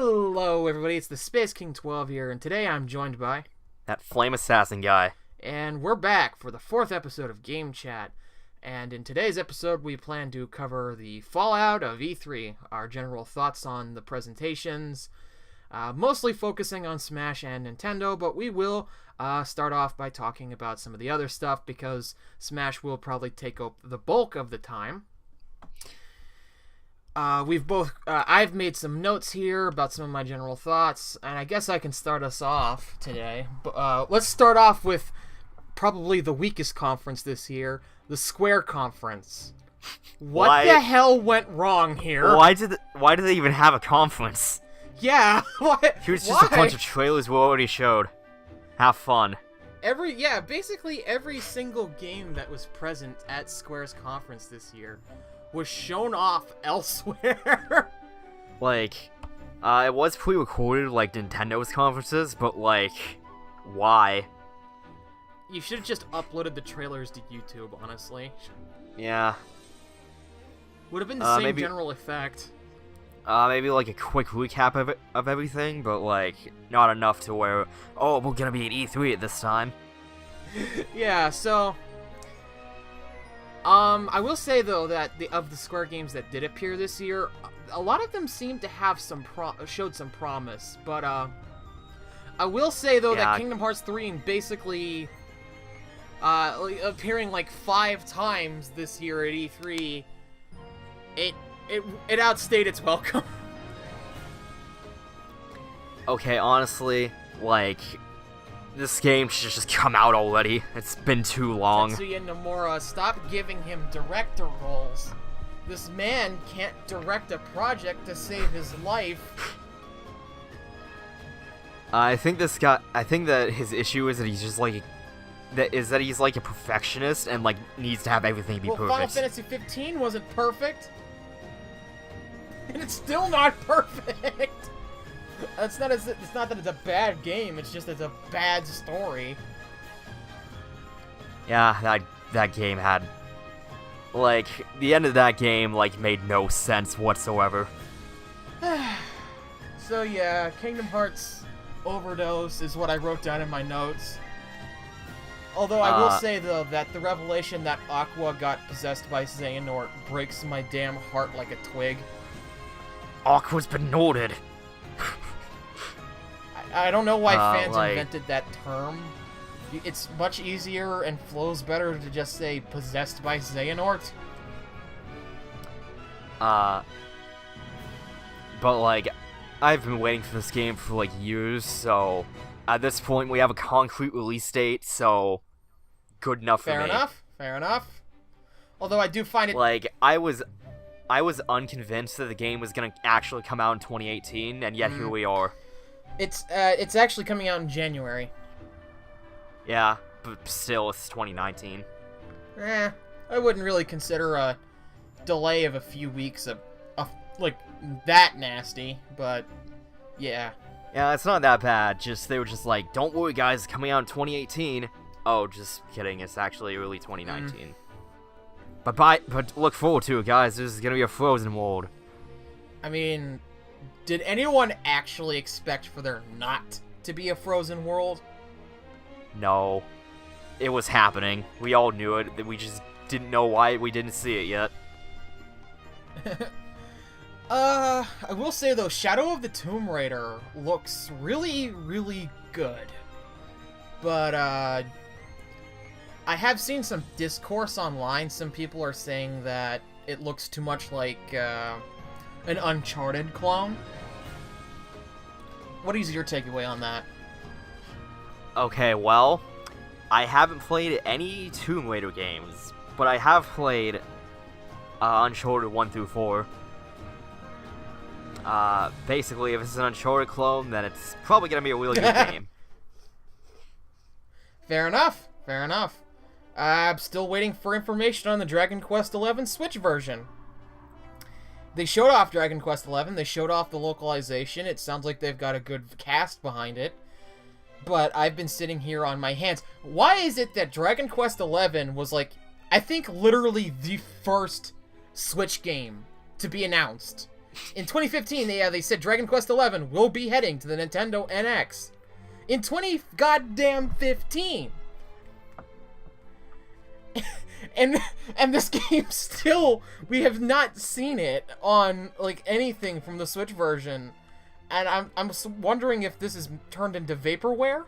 Hello, everybody. It's the Space King 12 here, and today I'm joined by... That Flame Assassin guy. And we're back for the 4th episode of Game Chat. And in today's episode, we plan to cover the fallout of E3, our general thoughts on the presentations, mostly focusing on Smash and Nintendo, but we will start off by talking about some of the other stuff, because Smash will probably take up the bulk of the time. I've made some notes here about some of my general thoughts, and I guess I can start us off today. But let's start off with probably the weakest conference this year, the Square Conference. What the hell went wrong here? Why did they even have a conference? Yeah, what? Here's just a bunch of trailers we already showed. Have fun. Basically every single game that was present at Square's conference this year was shown off elsewhere. It was pre-recorded like Nintendo's conferences, but why? You should have just uploaded the trailers to YouTube, honestly. Yeah. Would have been the same general effect. Maybe a quick recap of everything, but not enough to where, oh, we're gonna be at E3 at this time. Yeah, so... I will say, though, that of the Square games that did appear this year, a lot of them seemed to have showed some promise, but, I will say, though, that Kingdom Hearts 3 basically, appearing 5 times this year at E3, it outstayed its welcome. Okay, honestly, this game should just come out already. It's been too long. Tetsuya Nomura, stop giving him director roles. This man can't direct a project to save his life. I think that his issue is that he's just he's a perfectionist and needs to have everything be perfect. Final Fantasy 15 wasn't perfect. And it's still not perfect. It's not that it's a bad game, it's just it's a bad story. Yeah, that game had... the end of that game, made no sense whatsoever. So yeah, Kingdom Hearts Overdose is what I wrote down in my notes. Although I will say, though, that the revelation that Aqua got possessed by Xehanort breaks my damn heart like a twig. Aqua's been noted. I don't know why fans invented that term. It's much easier and flows better to just say possessed by Xehanort. But I've been waiting for this game for years, so at this point we have a concrete release date, so good enough for me. Fair enough. Although I do find it... I was unconvinced that the game was gonna actually come out in 2018, and yet here we are. It's actually coming out in January. Yeah, but still, it's 2019. I wouldn't really consider a delay of a few weeks that nasty, but yeah. Yeah, it's not that bad. They were just don't worry, guys, it's coming out in 2018. Oh, just kidding. It's actually early 2019. But look forward to it, guys. This is gonna be a frozen world. I mean, did anyone actually expect for there not to be a frozen world? No. It was happening. We all knew it. We just didn't know why we didn't see it yet. I will say, though, Shadow of the Tomb Raider looks really, really good. But, I have seen some discourse online. Some people are saying that it looks too much like, an Uncharted clone. What is your takeaway on that? Okay, well, I haven't played any Tomb Raider games, but I have played Uncharted 1 through 4. Basically, if it's an Uncharted clone, then it's probably gonna be a really good game. Fair enough. I'm still waiting for information on the Dragon Quest XI Switch version. They showed off Dragon Quest XI, they showed off the localization, it sounds like they've got a good cast behind it. But I've been sitting here on my hands. Why is it that Dragon Quest XI was I think literally the first Switch game to be announced? In 2015, they said Dragon Quest XI will be heading to the Nintendo NX. In 2015. And this game still, we have not seen it on like anything from the Switch version, and I'm wondering if this is turned into vaporware.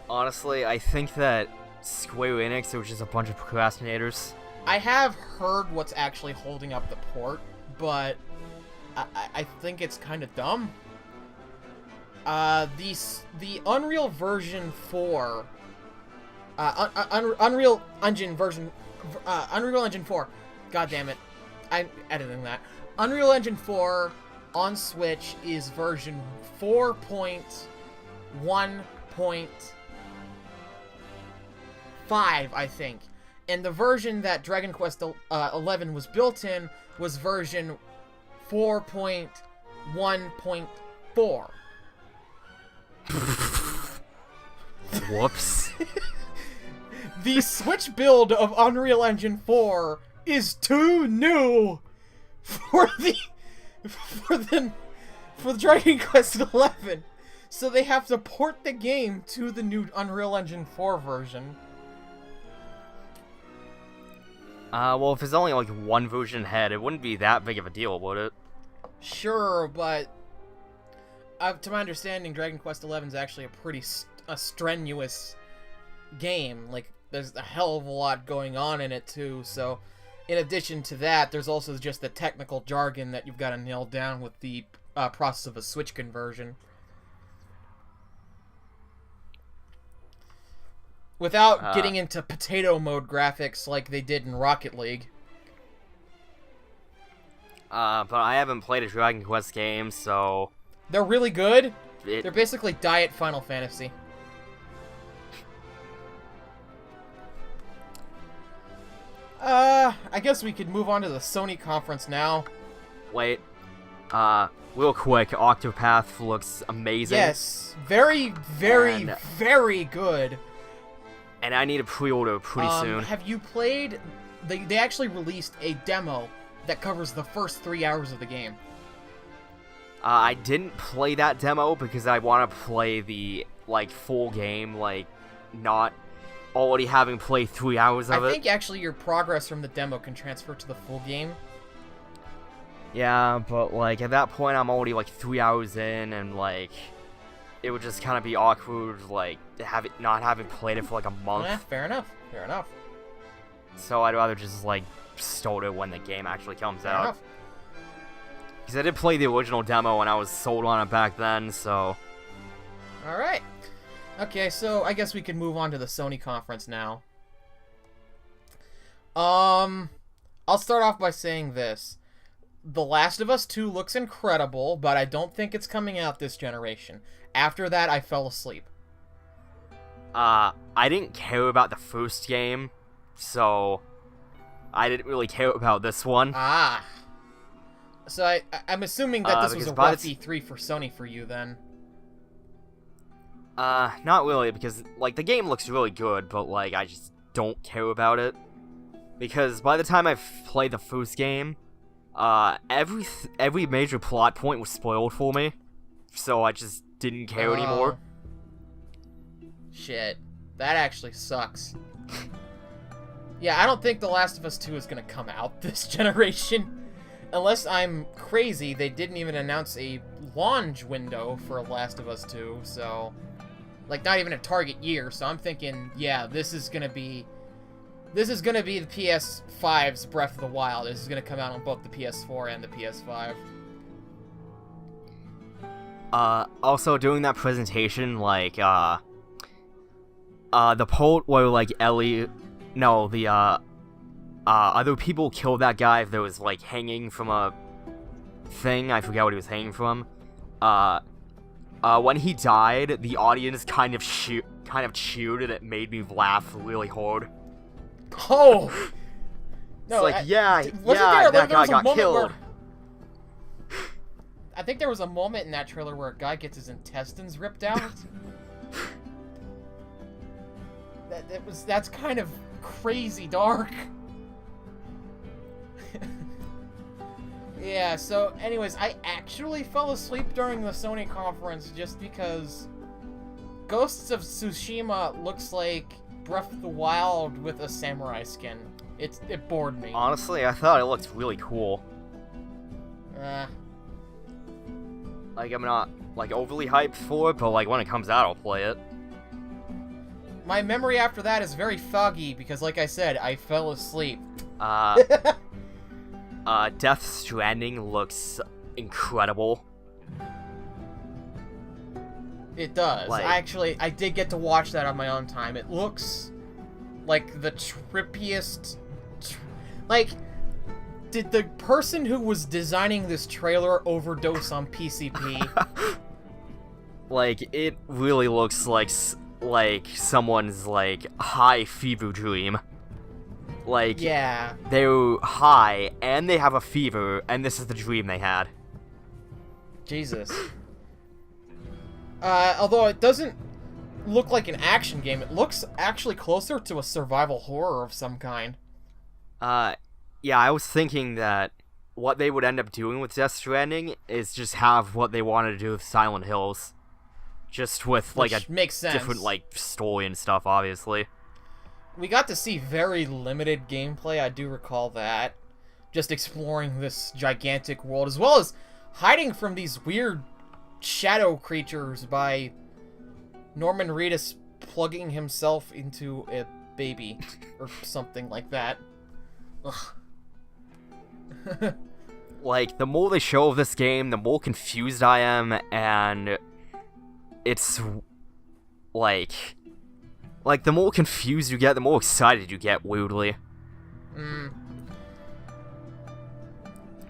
Honestly, I think that Square Enix are just a bunch of procrastinators. I have heard what's actually holding up the port, but I think it's kind of dumb. The Unreal version 4. Unreal Engine version, Unreal Engine 4. God damn it, I'm editing that. Unreal Engine 4 on Switch is version 4.1.5, I think, and the version that Dragon Quest 11 was built in was version 4.1.4. Whoops. The Switch build of Unreal Engine 4 is too new for the Dragon Quest 11, so they have to port the game to the new Unreal Engine 4 version. Well, if it's only like one version ahead, it wouldn't be that big of a deal, would it? Sure, but to my understanding, Dragon Quest 11 is actually a pretty strenuous game. Like, there's a hell of a lot going on in it too, so in addition to that, there's also just the technical jargon that you've got to nail down with the process of a Switch conversion. Without getting into potato mode graphics like they did in Rocket League. But I haven't played a Dragon Quest game, so... They're really good. They're basically Diet Final Fantasy. I guess we could move on to the Sony conference now. Wait. Real quick, Octopath looks amazing. Yes. Very, very, very good. And I need a pre-order pretty soon. Have you played... They actually released a demo that covers the first 3 hours of the game. I didn't play that demo because I want to play the, like, full game, like, not already having played 3 hours of it. I think actually your progress from the demo can transfer to the full game. Yeah, but, like, at that point I'm already, like, 3 hours in, and, like, it would just kind of be awkward, like, not having played it for, like, a month. Yeah, fair enough. Fair enough. So I'd rather just, like, start it when the game actually comes out. Because I did play the original demo and I was sold on it back then, so... Alright. Okay, so I guess we can move on to the Sony conference now. I'll start off by saying this. The Last of Us 2 looks incredible, but I don't think it's coming out this generation. After that, I fell asleep. I didn't care about the first game, so I didn't really care about this one. Ah. So I'm assuming that this was a rough E3 for Sony for you, then. Not really, because, like, the game looks really good, but, like, I just don't care about it. Because by the time I've played the first game, every major plot point was spoiled for me, so I just didn't care anymore. Shit. That actually sucks. Yeah, I don't think The Last of Us 2 is gonna come out this generation. Unless I'm crazy, they didn't even announce a launch window for Last of Us 2, so... Like, not even a target year, so I'm thinking, yeah, this is gonna be the PS5's Breath of the Wild. This is gonna come out on both the PS4 and the PS5. Also, during that presentation, like, the part where, like, other people killed that guy that was, like, hanging from a thing. I forgot what he was hanging from. When he died, the audience kind of cheered, and it made me laugh really hard. Oh! No, it's like, that guy got killed. I think there was a moment in that trailer where a guy gets his intestines ripped out. That's kind of crazy dark. Yeah, so anyways, I actually fell asleep during the Sony conference just because Ghosts of Tsushima looks like Breath of the Wild with a samurai skin. It bored me. Honestly, I thought it looked really cool. Like, I'm not, like, overly hyped for it, but, like, when it comes out, I'll play it. My memory after that is very foggy because, like I said, I fell asleep. Death Stranding looks incredible. It does. Like, I did get to watch that on my own time. It looks like the trippiest... Like, did the person who was designing this trailer overdose on PCP? like, it really looks like someone's, like, high fever dream. Like, yeah. They're high, and they have a fever, and this is the dream they had. Jesus. Although it doesn't look like an action game, it looks actually closer to a survival horror of some kind. Yeah, I was thinking that what they would end up doing with Death Stranding is just have what they wanted to do with Silent Hills. Just with, like, Which a makes sense. different, like, story and stuff, obviously. We got to see very limited gameplay, I do recall that. Just exploring this gigantic world, as well as hiding from these weird shadow creatures by Norman Reedus plugging himself into a baby, or something like that. Ugh. Like, the more they show of this game, the more confused I am, and it's, like, the more confused you get, the more excited you get, weirdly.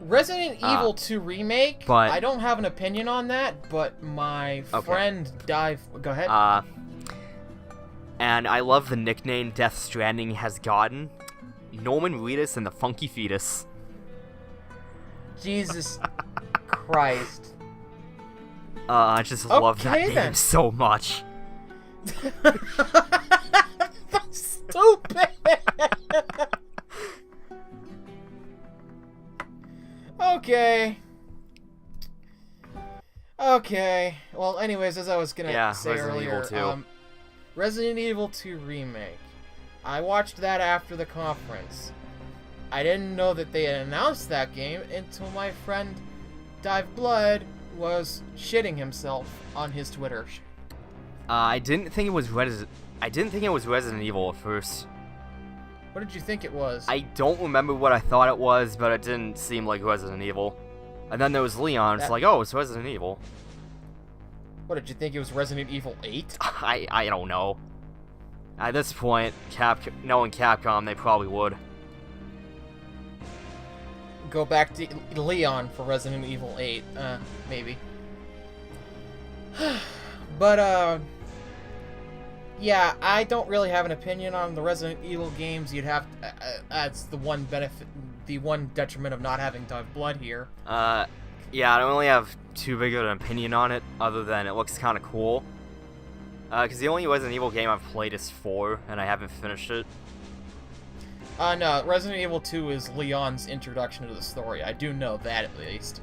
Resident Evil 2 Remake, but, I don't have an opinion on that, but my friend Go ahead. And I love the nickname Death Stranding has gotten. Norman Reedus and the Funky Fetus. Jesus Christ. I just love that then. name so much. That's stupid! Okay. Well, anyways, as I was gonna say Resident earlier, Evil 2. Resident Evil 2 Remake. I watched that after the conference. I didn't know that they had announced that game until my friend Dive Blood was shitting himself on his Twitter. I didn't think it was Resident Evil at first. What did you think it was? I don't remember what I thought it was, but it didn't seem like Resident Evil. And then there was Leon. It's like, oh, it's Resident Evil. What did you think it was? Resident Evil 8? I don't know. At this point, knowing Capcom, they probably would. Go back to Leon for Resident Evil 8. Maybe. But, yeah, I don't really have an opinion on the Resident Evil games. You'd have to, that's the one benefit, the one detriment of not having Dive Blood here. Yeah, I don't really have too big of an opinion on it, other than it looks kind of cool. Because the only Resident Evil game I've played is 4, and I haven't finished it. No, Resident Evil 2 is Leon's introduction to the story. I do know that, at least.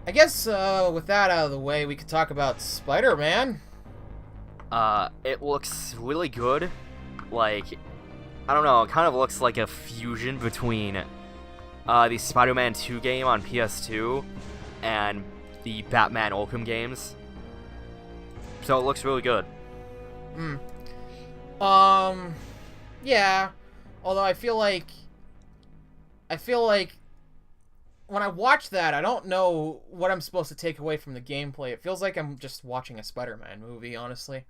I guess, with that out of the way, we could talk about Spider-Man. It looks really good. Like, I don't know, it kind of looks like a fusion between, the Spider-Man 2 game on PS2 and the Batman Arkham games. So it looks really good. Yeah. Although I feel like when I watch that, I don't know what I'm supposed to take away from the gameplay. It feels like I'm just watching a Spider-Man movie, honestly.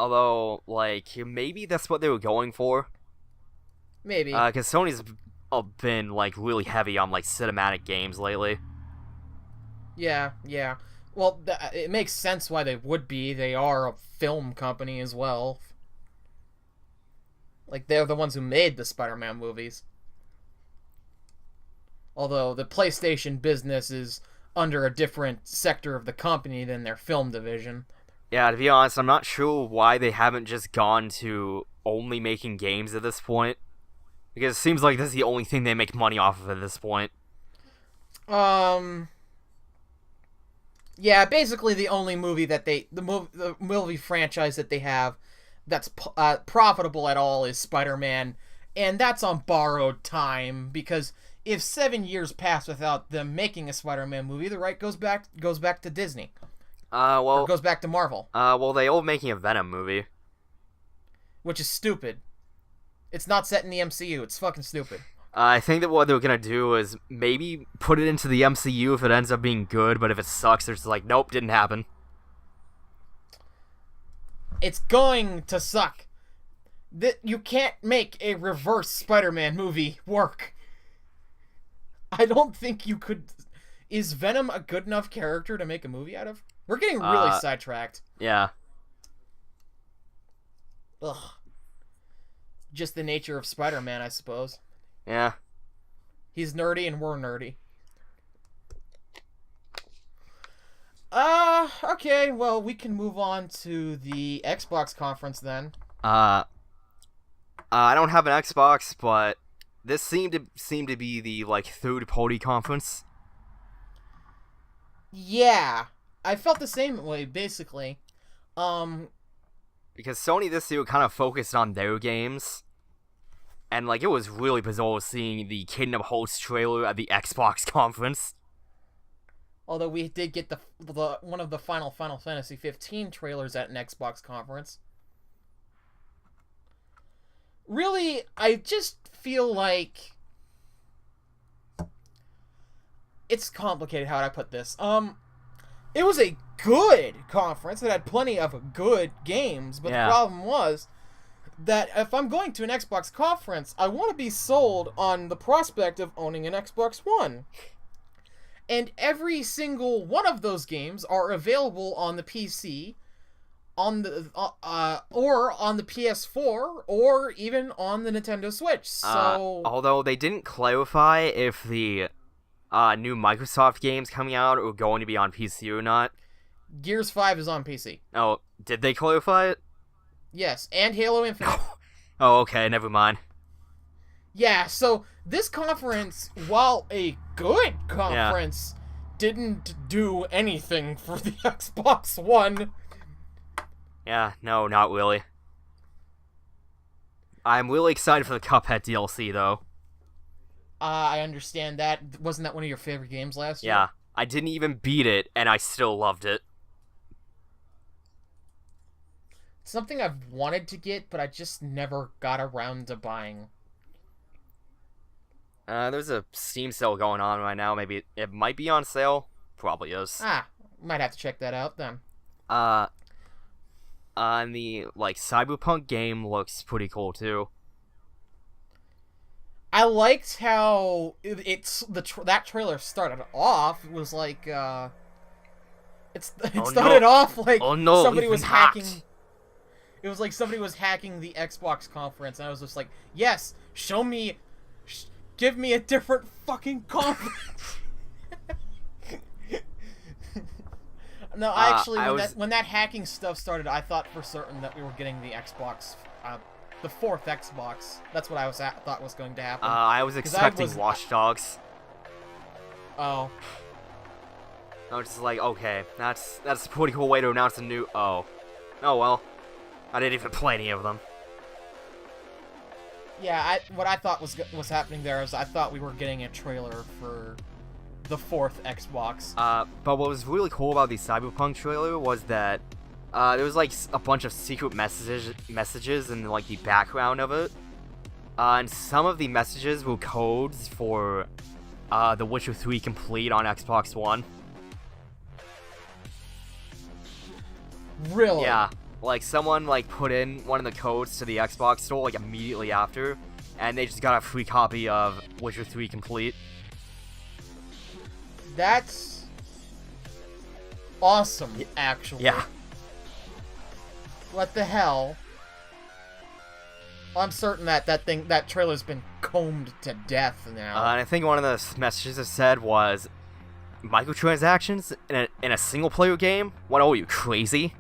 Although, like, maybe that's what they were going for. Maybe. Because Sony's been, like, really heavy on, like, cinematic games lately. Yeah. Well, it makes sense why they would be. They are a film company as well. Like, they're the ones who made the Spider-Man movies. Although the PlayStation business is under a different sector of the company than their film division. Yeah, to be honest, I'm not sure why they haven't just gone to only making games at this point. Because it seems like this is the only thing they make money off of at this point. Yeah, basically the only movie that the movie franchise that they have that's profitable at all is Spider-Man, and that's on borrowed time, because if 7 years pass without them making a Spider-Man movie, the right goes back to Disney. Or goes back to Marvel. They are making a Venom movie, which is stupid. It's not set in the MCU. It's fucking stupid. I think that what they're gonna do is maybe put it into the MCU if it ends up being good, but if it sucks, they're just like, nope, didn't happen. It's going to suck. You can't make a reverse Spider-Man movie work. I don't think you could. Is Venom a good enough character to make a movie out of? We're getting really sidetracked. Yeah. Ugh. Just the nature of Spider-Man, I suppose. Yeah. He's nerdy and we're nerdy. Okay, well, we can move on to the Xbox conference then. I don't have an Xbox, but this seemed to be the, like, third-party conference. Yeah. I felt the same way, basically. Because Sony this year kind of focused on their games. And, like, it was really bizarre seeing the Kingdom Hearts trailer at the Xbox conference. Although we did get the one of the Final Fantasy 15 trailers at an Xbox conference. Really, I just feel like it's complicated. How would I put this? It was a good conference. It had plenty of good games, but the problem was that if I'm going to an Xbox conference, I want to be sold on the prospect of owning an Xbox One. And every single one of those games are available on the PC, on the or on the PS4, or even on the Nintendo Switch. So, although they didn't clarify if the new Microsoft games coming out are going to be on PC or not. Gears 5 is on PC. Oh, did they clarify it? Yes, and Halo Infinite. Oh, okay, never mind. Yeah, so this conference, while a good conference, didn't do anything for the Xbox One. Yeah, no, not really. I'm really excited for the Cuphead DLC, though. I understand that. Wasn't that one of your favorite games last year? Yeah, I didn't even beat it, and I still loved it. Something I've wanted to get, but I just never got around to buying. There's a Steam sale going on right now. Maybe it might be on sale. Probably is. Might have to check that out then. And the, like, Cyberpunk game looks pretty cool, too. I liked how that trailer started off. It was like, it started off like somebody was hacking. It was like somebody was hacking the Xbox conference, and I was just like, yes, show me, give me a different fucking conference. No, when that hacking stuff started, I thought for certain that we were getting the Xbox, the fourth Xbox. That's what I thought was going to happen. I was expecting Watch Dogs. Oh. I was just like, okay, that's a pretty cool way to announce a new. Oh well. I didn't even play any of them. Yeah, what I thought was happening there is I thought we were getting a trailer for the fourth Xbox. But what was really cool about the Cyberpunk trailer was that there was like a bunch of secret messages in like the background of it. And some of the messages were codes for The Witcher 3 Complete on Xbox One. Really? Yeah. Like, someone, like, put in one of the codes to the Xbox store, like, immediately after, and they just got a free copy of Witcher 3 Complete. That's awesome, actually. Yeah. What the hell? I'm certain that trailer's been combed to death now. And I think one of the messages it said was, microtransactions in a single-player game? What, are you, crazy?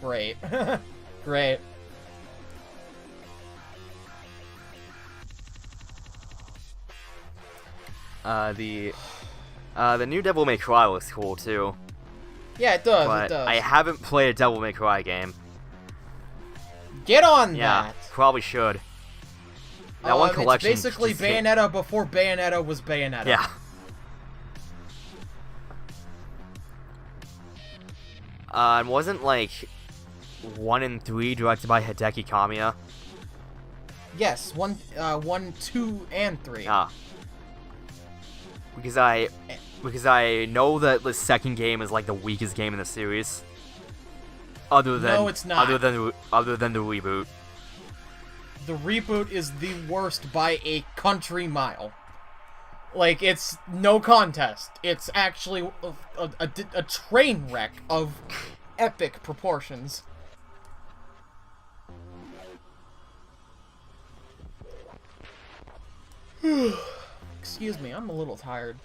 Great. Great. The new Devil May Cry looks cool too. Yeah, it does. But it does. I haven't played a Devil May Cry game. Get on Yeah, that. probably should. That one collection. It's basically just Bayonetta before Bayonetta was Bayonetta. Yeah. And wasn't like 1 and 3 directed by Hideki Kamiya? Yes, 1, 2, and 3. Ah. Because I know that the second game is like the weakest game in the series. Other than No, it's not. Other than the reboot. The reboot is the worst by a country mile. Like, it's no contest. It's actually a train wreck of epic proportions. Excuse me, I'm a little tired.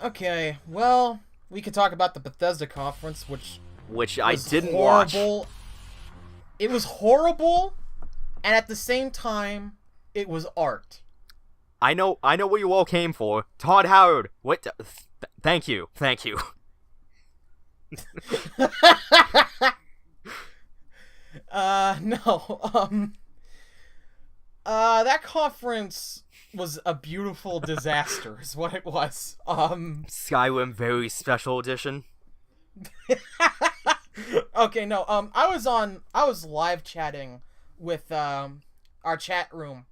Okay, well, we could talk about the Bethesda conference, which I didn't watch. It was horrible, and at the same time, it was art. I know what you all came for. Todd Howard. What? Thank you. No. That conference was a beautiful disaster, is what it was. Skyrim Very Special Edition. Okay, no. I was live chatting with our chat room,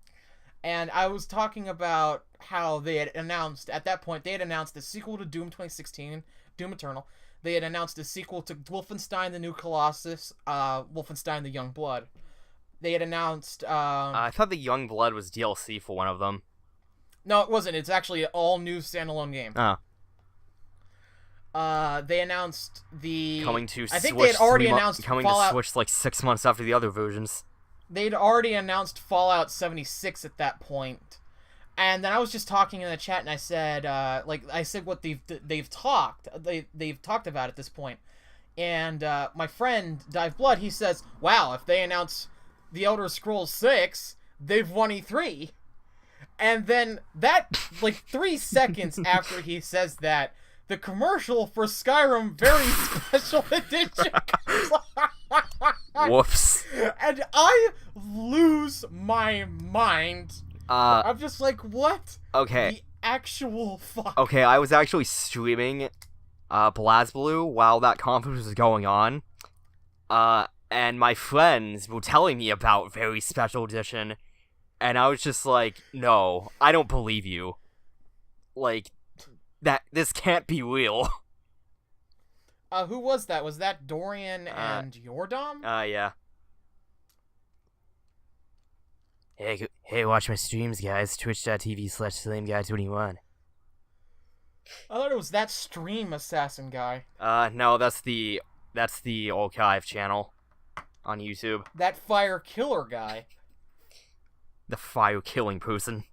and I was talking about how they had announced at that point the sequel to Doom 2016, Doom Eternal. They had announced a sequel to Wolfenstein: The New Colossus, Wolfenstein: The Young Blood. They had announced. I thought the Young Blood was DLC for one of them. No, it wasn't. It's actually an all-new standalone game. Oh. They announced the coming to I think Switch they had already announced coming Fallout. to Switch like 6 months after the other versions. They'd already announced Fallout 76 at that point. And then I was just talking in the chat, and I said, what they've talked about at this point. And my friend Dive Blood, he says, "Wow, if they announce The Elder Scrolls 6, they've won E3." And then that, like 3 seconds after he says that, the commercial for Skyrim Very Special Edition comes on. Whoops. And I lose my mind. I'm just like, what? Okay. The actual fuck? Okay, I was actually streaming BlazBlue while that conference was going on. And my friends were telling me about Very Special Edition, and I was just like, no, I don't believe you. Like, this can't be real. Who was that? Was that Dorian and Yordam? Yeah. Hey, watch my streams, guys. Twitch.tv/SlameGuy21. I thought it was that Stream Assassin guy. No, that's the archive channel on YouTube. That Fire Killer guy. The fire killing person.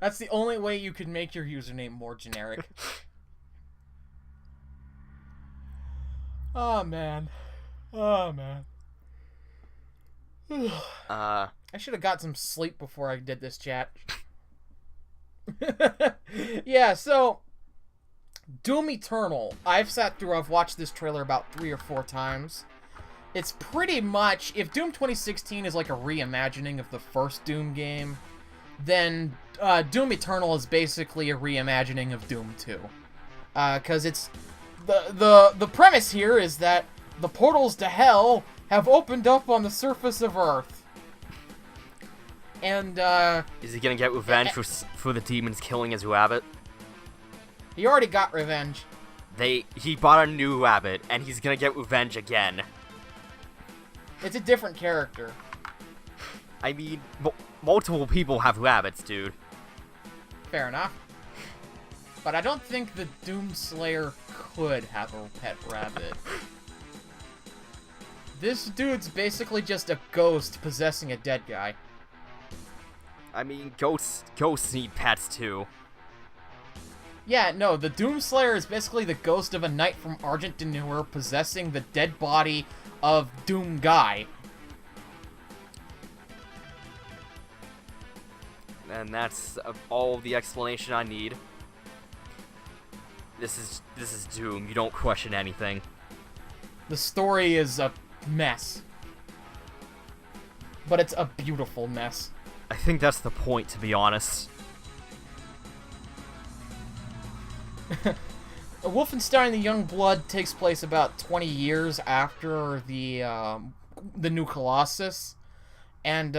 That's the only way you could make your username more generic. Oh, man. I should have got some sleep before I did this chat. Yeah, so Doom Eternal. I've watched this trailer about 3 or 4 times. It's pretty much, if Doom 2016 is like a reimagining of the first Doom game, then Doom Eternal is basically a reimagining of Doom 2. Because it's the premise here is that the portals to hell have opened up on the surface of Earth. And, is he gonna get revenge for the demons killing his rabbit? He already got revenge. He bought a new rabbit, and he's gonna get revenge again. It's a different character. I mean, multiple people have rabbits, dude. Fair enough. But I don't think the Doomslayer could have a pet rabbit. This dude's basically just a ghost possessing a dead guy. I mean, ghosts need pets too. Yeah, no, the Doomslayer is basically the ghost of a knight from Argent Denure possessing the dead body of Doom Guy. and that's all the explanation I need. This is Doom. You don't question anything. The story is a mess. But it's a beautiful mess. I think that's the point, to be honest. Wolfenstein: The Young Blood takes place about 20 years after the new Colossus, and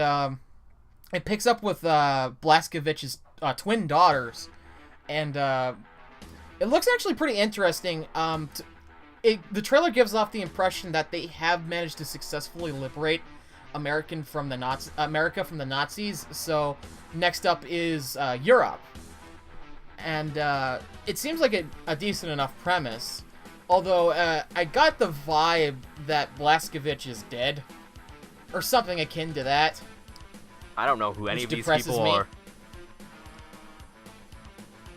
it picks up with Blazkowicz's twin daughters, and it looks actually pretty interesting. The trailer gives off the impression that they have managed to successfully liberate America from the Nazis. So next up is Europe. And it seems like a decent enough premise, although I got the vibe that Blazkowicz is dead, or something akin to that. I don't know who any of these people are.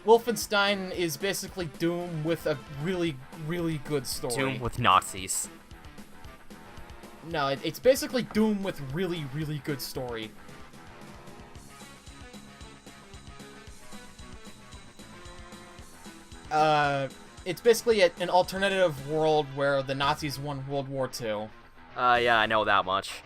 Wolfenstein is basically Doom with a really, really good story. Doom with Nazis. No, it's basically Doom with really, really good story. It's basically an alternative world where the Nazis won World War II. Yeah, I know that much.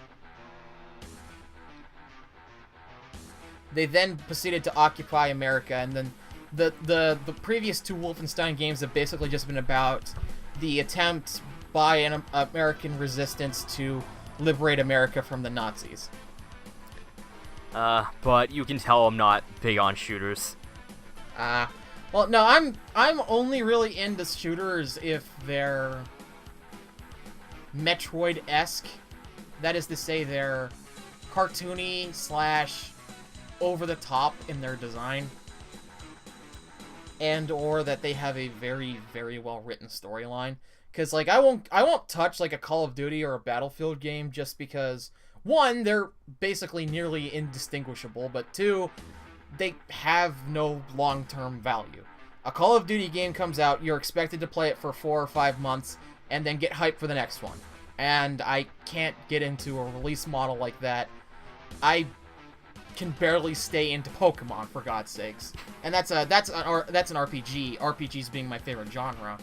They then proceeded to occupy America, and then the previous two Wolfenstein games have basically just been about the attempt by an American resistance to liberate America from the Nazis. But you can tell I'm not big on shooters. Well, no, I'm only really into shooters if they're Metroid-esque. That is to say, they're cartoony / over-the-top in their design, and or that they have a very, very well-written storyline. Because like I won't touch like a Call of Duty or a Battlefield game just because, one, they're basically nearly indistinguishable, but two, they have no long-term value. A Call of Duty game comes out, you're expected to play it for 4 or 5 months, and then get hyped for the next one. And I can't get into a release model like that. I can barely stay into Pokemon, for God's sakes. And that's an RPG. RPGs being my favorite genre.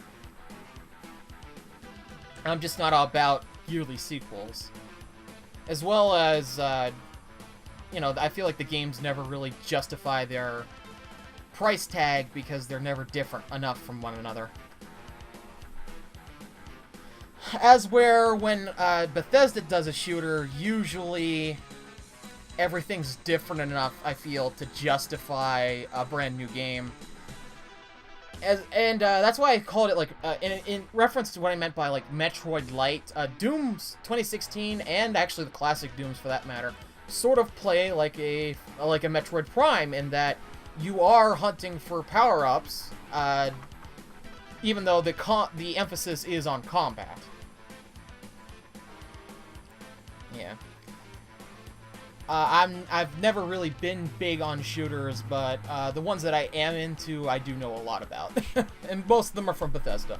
I'm just not about yearly sequels. As well as, I feel like the games never really justify their price tag because they're never different enough from one another. As where when Bethesda does a shooter, usually everything's different enough, I feel, to justify a brand new game. That's why I called it, like, in reference to what I meant by, like, Metroid Light. Doom's 2016, and actually the classic Dooms for that matter, sort of play like a Metroid Prime in that you are hunting for power-ups, even though the emphasis is on combat. Yeah. I've never really been big on shooters, but the ones that I am into, I do know a lot about. And most of them are from Bethesda.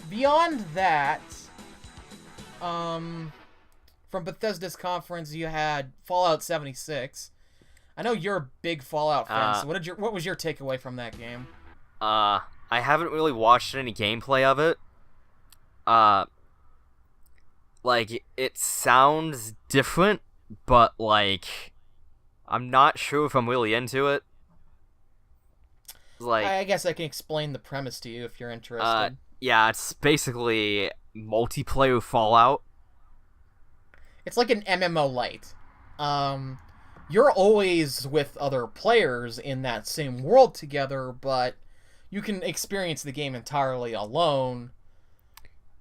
Beyond that, from Bethesda's conference, you had Fallout 76. I know you're a big Fallout fan, so what was your takeaway from that game? I haven't really watched any gameplay of it. Like, it sounds different, but, like, I'm not sure if I'm really into it. Like, I guess I can explain the premise to you if you're interested. Yeah, it's basically multiplayer Fallout. It's like an MMO light. You're always with other players in that same world together, but you can experience the game entirely alone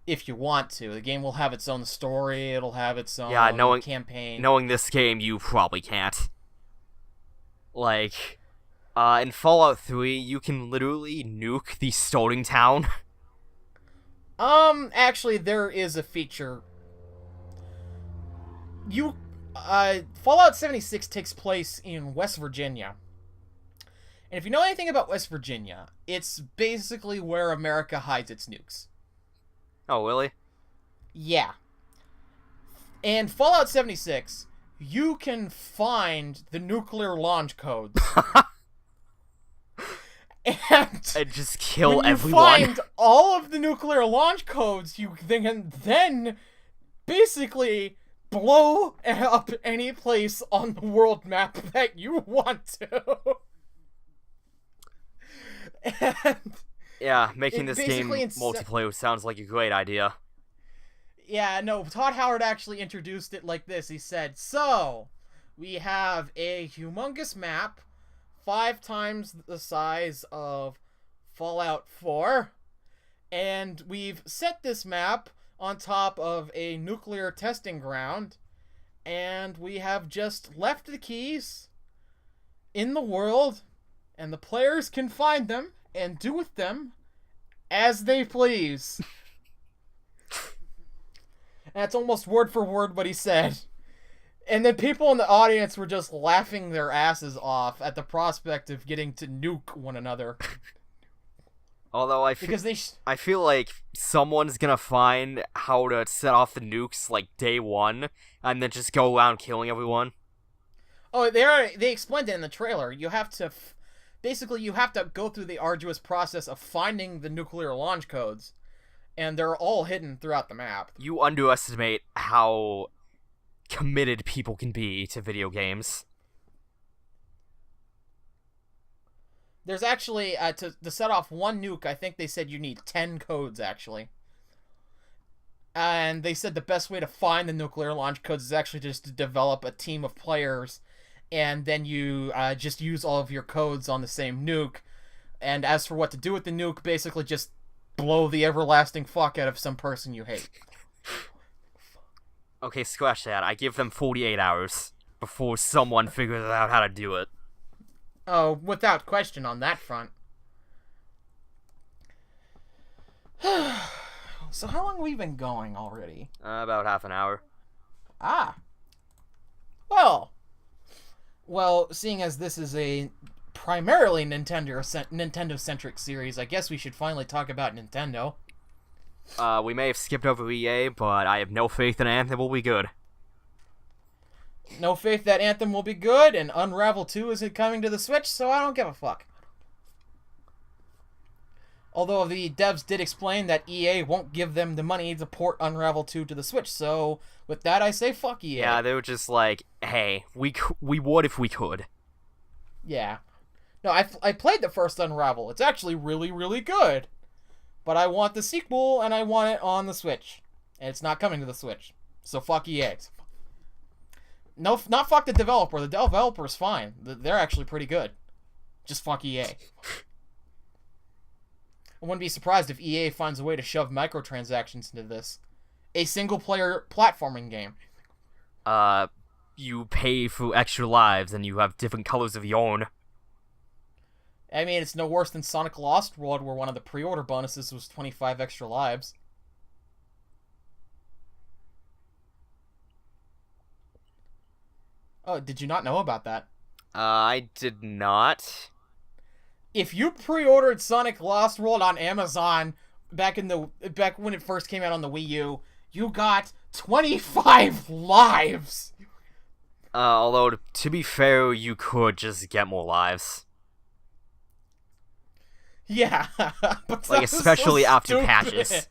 if you want to. The game will have its own story, it'll have its own campaign. Knowing this game, you probably can't. Like, in Fallout 3, you can literally nuke the starting town. Actually, there is a feature. Fallout 76 takes place in West Virginia. And if you know anything about West Virginia, it's basically where America hides its nukes. Oh, really? Yeah. In Fallout 76, you can find the nuclear launch codes. And just kill when you everyone. find all of the nuclear launch codes, you can then basically blow up any place on the world map that you want to. And yeah, making this game basically multiplayer sounds like a great idea. Yeah, no, Todd Howard actually introduced it like this. He said, so, we have a humongous map, 5 times the size of Fallout 4, and we've set this map on top of a nuclear testing ground, and we have just left the keys in the world, and the players can find them and do with them as they please. That's almost word for word what he said. And then people in the audience were just laughing their asses off at the prospect of getting to nuke one another. Although I feel like someone's gonna find how to set off the nukes like day one, and then just go around killing everyone. Oh, they explained it in the trailer. You have to, basically, you have to go through the arduous process of finding the nuclear launch codes, and they're all hidden throughout the map. You underestimate how committed people can be to video games. There's actually, to set off one nuke, I think they said you need 10 codes, actually. And they said the best way to find the nuclear launch codes is actually just to develop a team of players, and then you just use all of your codes on the same nuke. And as for what to do with the nuke, basically just blow the everlasting fuck out of some person you hate. Okay, scratch that. I give them 48 hours before someone figures out how to do it. Oh, without question on that front. So how long have we been going already? About half an hour. Ah. Well, seeing as this is a primarily Nintendo-centric series, I guess we should finally talk about Nintendo. We may have skipped over EA, but I have no faith that Anthem will be good. No faith that Anthem will be good, and Unravel 2 isn't coming to the Switch, so I don't give a fuck. Although the devs did explain that EA won't give them the money to port Unravel 2 to the Switch, so with that I say fuck EA. Yeah, they were just like, hey, we would if we could. Yeah. No, I played the first Unravel. It's actually really, really good. But I want the sequel, and I want it on the Switch. And it's not coming to the Switch. So fuck EA. No, not fuck the developer. The developer's fine. They're actually pretty good. Just fuck EA. I wouldn't be surprised if EA finds a way to shove microtransactions into this. A single-player platforming game. You pay for extra lives, and you have different colors of your own. I mean, it's no worse than Sonic Lost World, where one of the pre-order bonuses was 25 extra lives. Oh, did you not know about that? I did not. If you pre-ordered Sonic Lost World on Amazon back when it first came out on the Wii U, you got 25 lives. Although to be fair, you could just get more lives. Yeah, but like especially so after stupid. patches.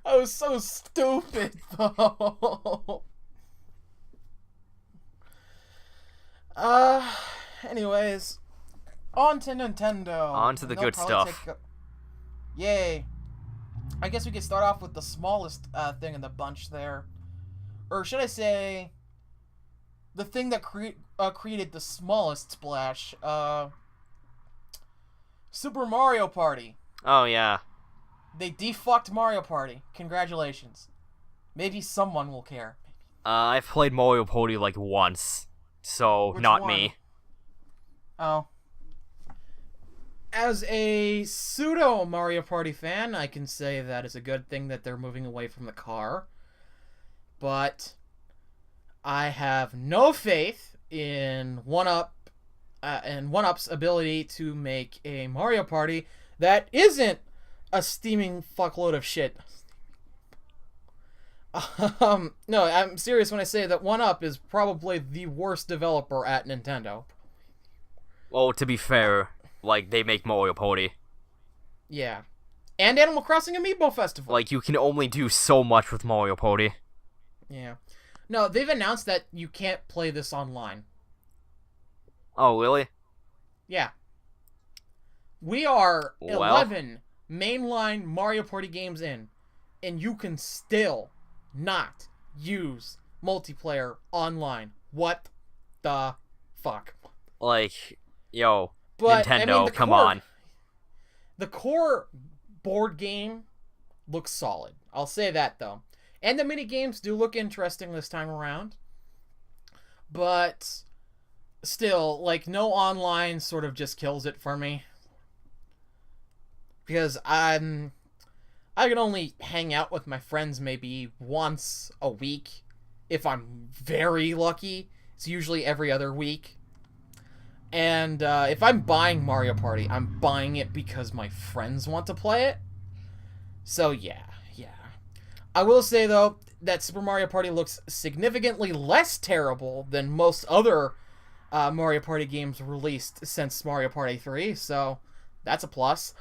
That was so stupid, though. Anyways, on to Nintendo. On to the good stuff. Yay. I guess we could start off with the smallest thing in the bunch there. Or should I say, the thing that created the smallest splash. Super Mario Party. Oh, yeah. They defucked Mario Party. Congratulations. Maybe someone will care. I've played Mario Party like once, so Which not one? me. Oh. As a pseudo Mario Party fan, I can say that it's a good thing that they're moving away from the car. But I have no faith in One-Up's ability to make a Mario Party that isn't a steaming fuckload of shit. No, I'm serious when I say that 1UP is probably the worst developer at Nintendo. Well, to be fair, like, they make Mario Party. Yeah. And Animal Crossing Amiibo Festival. Like, you can only do so much with Mario Party. Yeah. No, they've announced that you can't play this online. Oh, really? Yeah. We are Well, 11 mainline Mario Party games in, and you can still not use multiplayer online. What the fuck? like, yo, But, Nintendo, I mean, come on. The core board game looks solid. I'll say that, though. And the mini games do look interesting this time around. But still, like, no online sort of just kills it for me. Because I can only hang out with my friends maybe once a week. If I'm very lucky. It's usually every other week. And if I'm buying Mario Party, I'm buying it because my friends want to play it. So yeah. I will say, though, that Super Mario Party looks significantly less terrible than most other Mario Party games released since Mario Party 3, so that's a plus.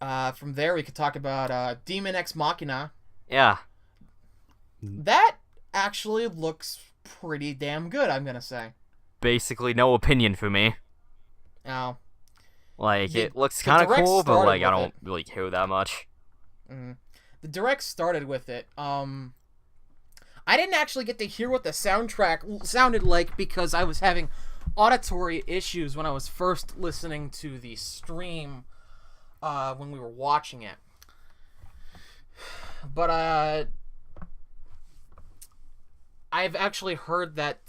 From there, we could talk about Demon X Machina. Yeah. That actually looks pretty damn good, I'm gonna say. Basically, no opinion for me. Now, Like, The- it looks the kind of direct cool, but, started like, I with don't really care that much. the direct started with it. I didn't actually get to hear what the soundtrack sounded like because I was having auditory issues when I was first listening to the stream when we were watching it. But I've actually heard that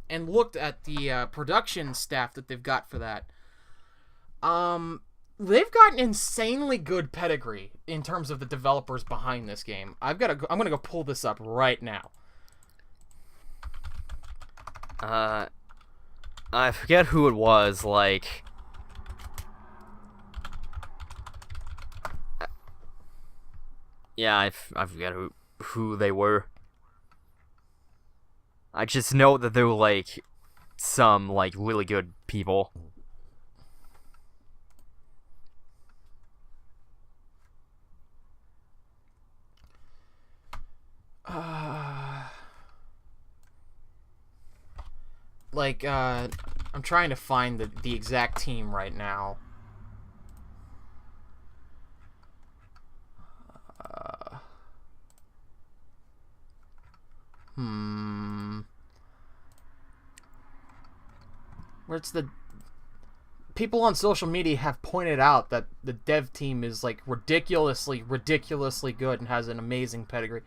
and looked at the production staff that they've got for that. They've got an insanely good pedigree in terms of the developers behind this game. I'm gonna go pull this up right now. I forget who it was, like... Yeah, I forget who they were. I just know that they were, like, some, like, really good people. I'm trying to find the exact team right now. Where's the... People on social media have pointed out that the dev team is, like, ridiculously good and has an amazing pedigree.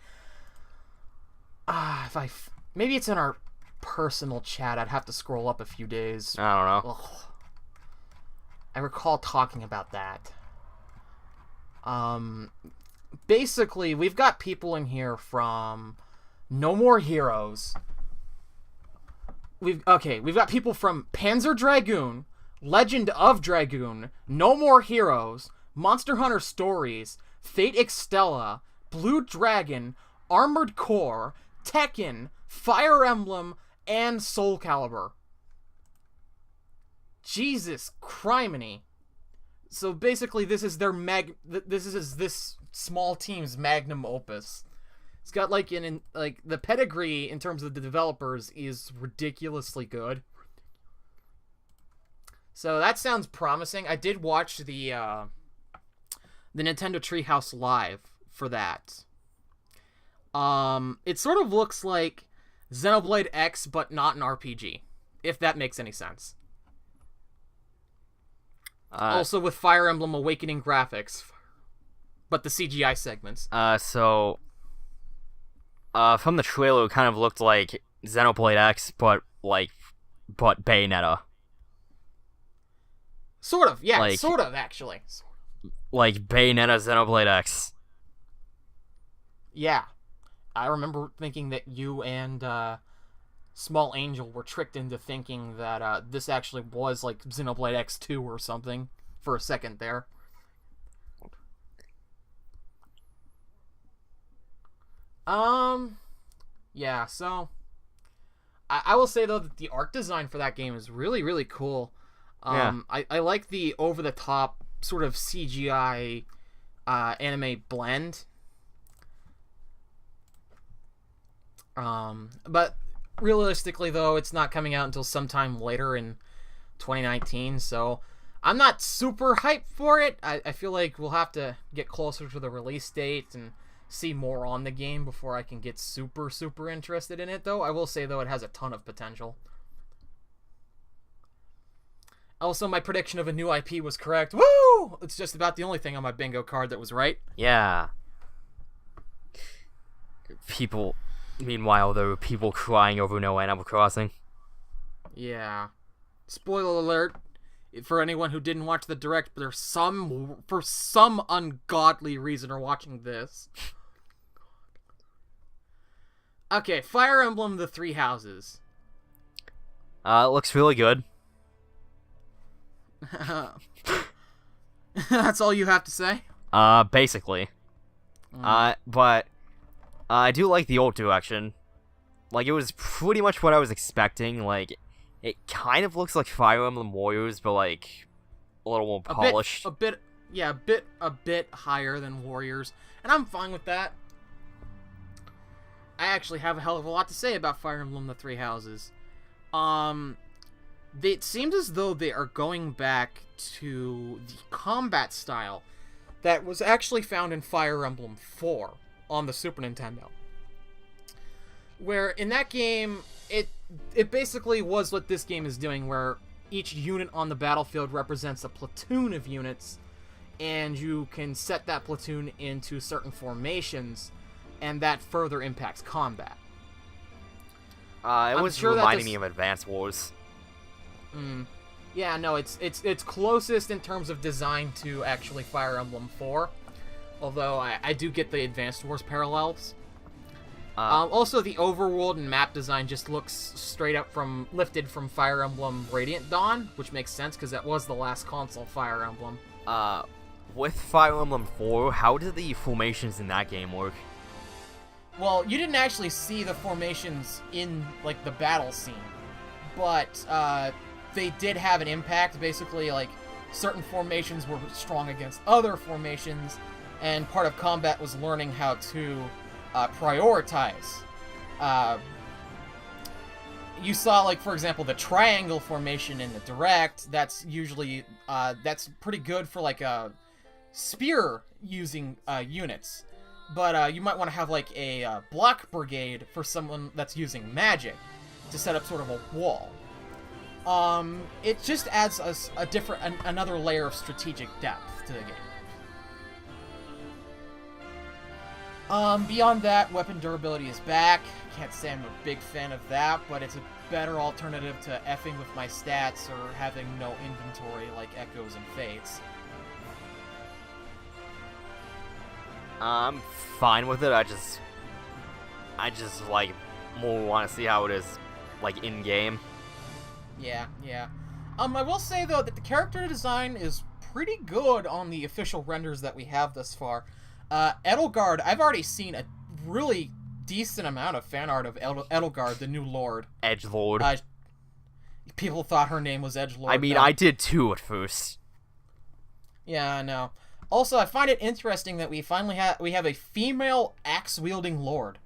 Maybe it's in our personal chat. I'd have to scroll up a few days. I don't know. Ugh. I recall talking about that. Basically, we've got people in here from No More Heroes. We've got people from Panzer Dragoon, Legend of Dragoon, No More Heroes, Monster Hunter Stories, Fate Extella, Blue Dragon, Armored Core, Tekken, Fire Emblem, and Soul Calibur. Jesus criminy. So basically, this is their this small team's magnum opus. It's got like the pedigree in terms of the developers is ridiculously good. So that sounds promising. I did watch the Nintendo Treehouse Live for that. It sort of looks like Xenoblade X, but not an RPG, if that makes any sense. Also with Fire Emblem Awakening graphics, but the CGI segments. From the trailer, it kind of looked like Xenoblade X, but Bayonetta. Sort of, yeah, sort of, actually. Like Bayonetta Xenoblade X. Yeah. I remember thinking that you and Small Angel were tricked into thinking that this actually was like Xenoblade X2 or something for a second there. Yeah, so I will say though that the art design for that game is really, really cool. I like the over-the-top sort of CGI anime blend. But realistically though, it's not coming out until sometime later in 2019, so I'm not super hyped for it. I feel like we'll have to get closer to the release date and see more on the game before I can get super, super interested in it, though. I will say, though, it has a ton of potential. Also, my prediction of a new IP was correct. Woo! It's just about the only thing on my bingo card that was right. Yeah. Meanwhile, there were people crying over no Animal Crossing. Yeah. Spoiler alert. For anyone who didn't watch the Direct, but for some ungodly reason are watching this. Okay, Fire Emblem the Three Houses. It looks really good. That's all you have to say? Basically. But I do like the old direction. Like, it was pretty much what I was expecting. Like, it kind of looks like Fire Emblem Warriors, but like a little more polished. A bit higher than Warriors, and I'm fine with that. I actually have a hell of a lot to say about Fire Emblem the Three Houses. It seems as though they are going back to the combat style that was actually found in Fire Emblem 4 on the Super Nintendo. Where in that game, it basically was what this game is doing, where each unit on the battlefield represents a platoon of units, and you can set that platoon into certain formations, and that further impacts combat. It was reminding me of Advance Wars. Yeah, no, it's closest in terms of design to actually Fire Emblem 4, although I do get the Advanced Wars parallels. Also, the overworld and map design just looks straight up lifted from Fire Emblem Radiant Dawn, which makes sense because that was the last console Fire Emblem. With Fire Emblem 4, how did the formations in that game work? Well, you didn't actually see the formations in, like, the battle scene, but they did have an impact. Basically, like, certain formations were strong against other formations, and part of combat was learning how to prioritize. You saw, like, for example, the triangle formation in the Direct. That's usually, that's pretty good for, like, spear using units. But you might want to have, like, a block brigade for someone that's using magic to set up sort of a wall. It just adds us another layer of strategic depth to the game. Beyond that, weapon durability is back. Can't say I'm a big fan of that, but it's a better alternative to effing with my stats or having no inventory like Echoes and Fates. I'm fine with it. I just like more want to see how it is, like, in game. Yeah. I will say though that the character design is pretty good on the official renders that we have thus far. Edelgard, I've already seen a really decent amount of fan art of Edelgard, the new Lord. Edgelord. People thought her name was Edgelord. I mean, I did too at first. Yeah, I know. Also, I find it interesting that we finally have a female axe-wielding Lord.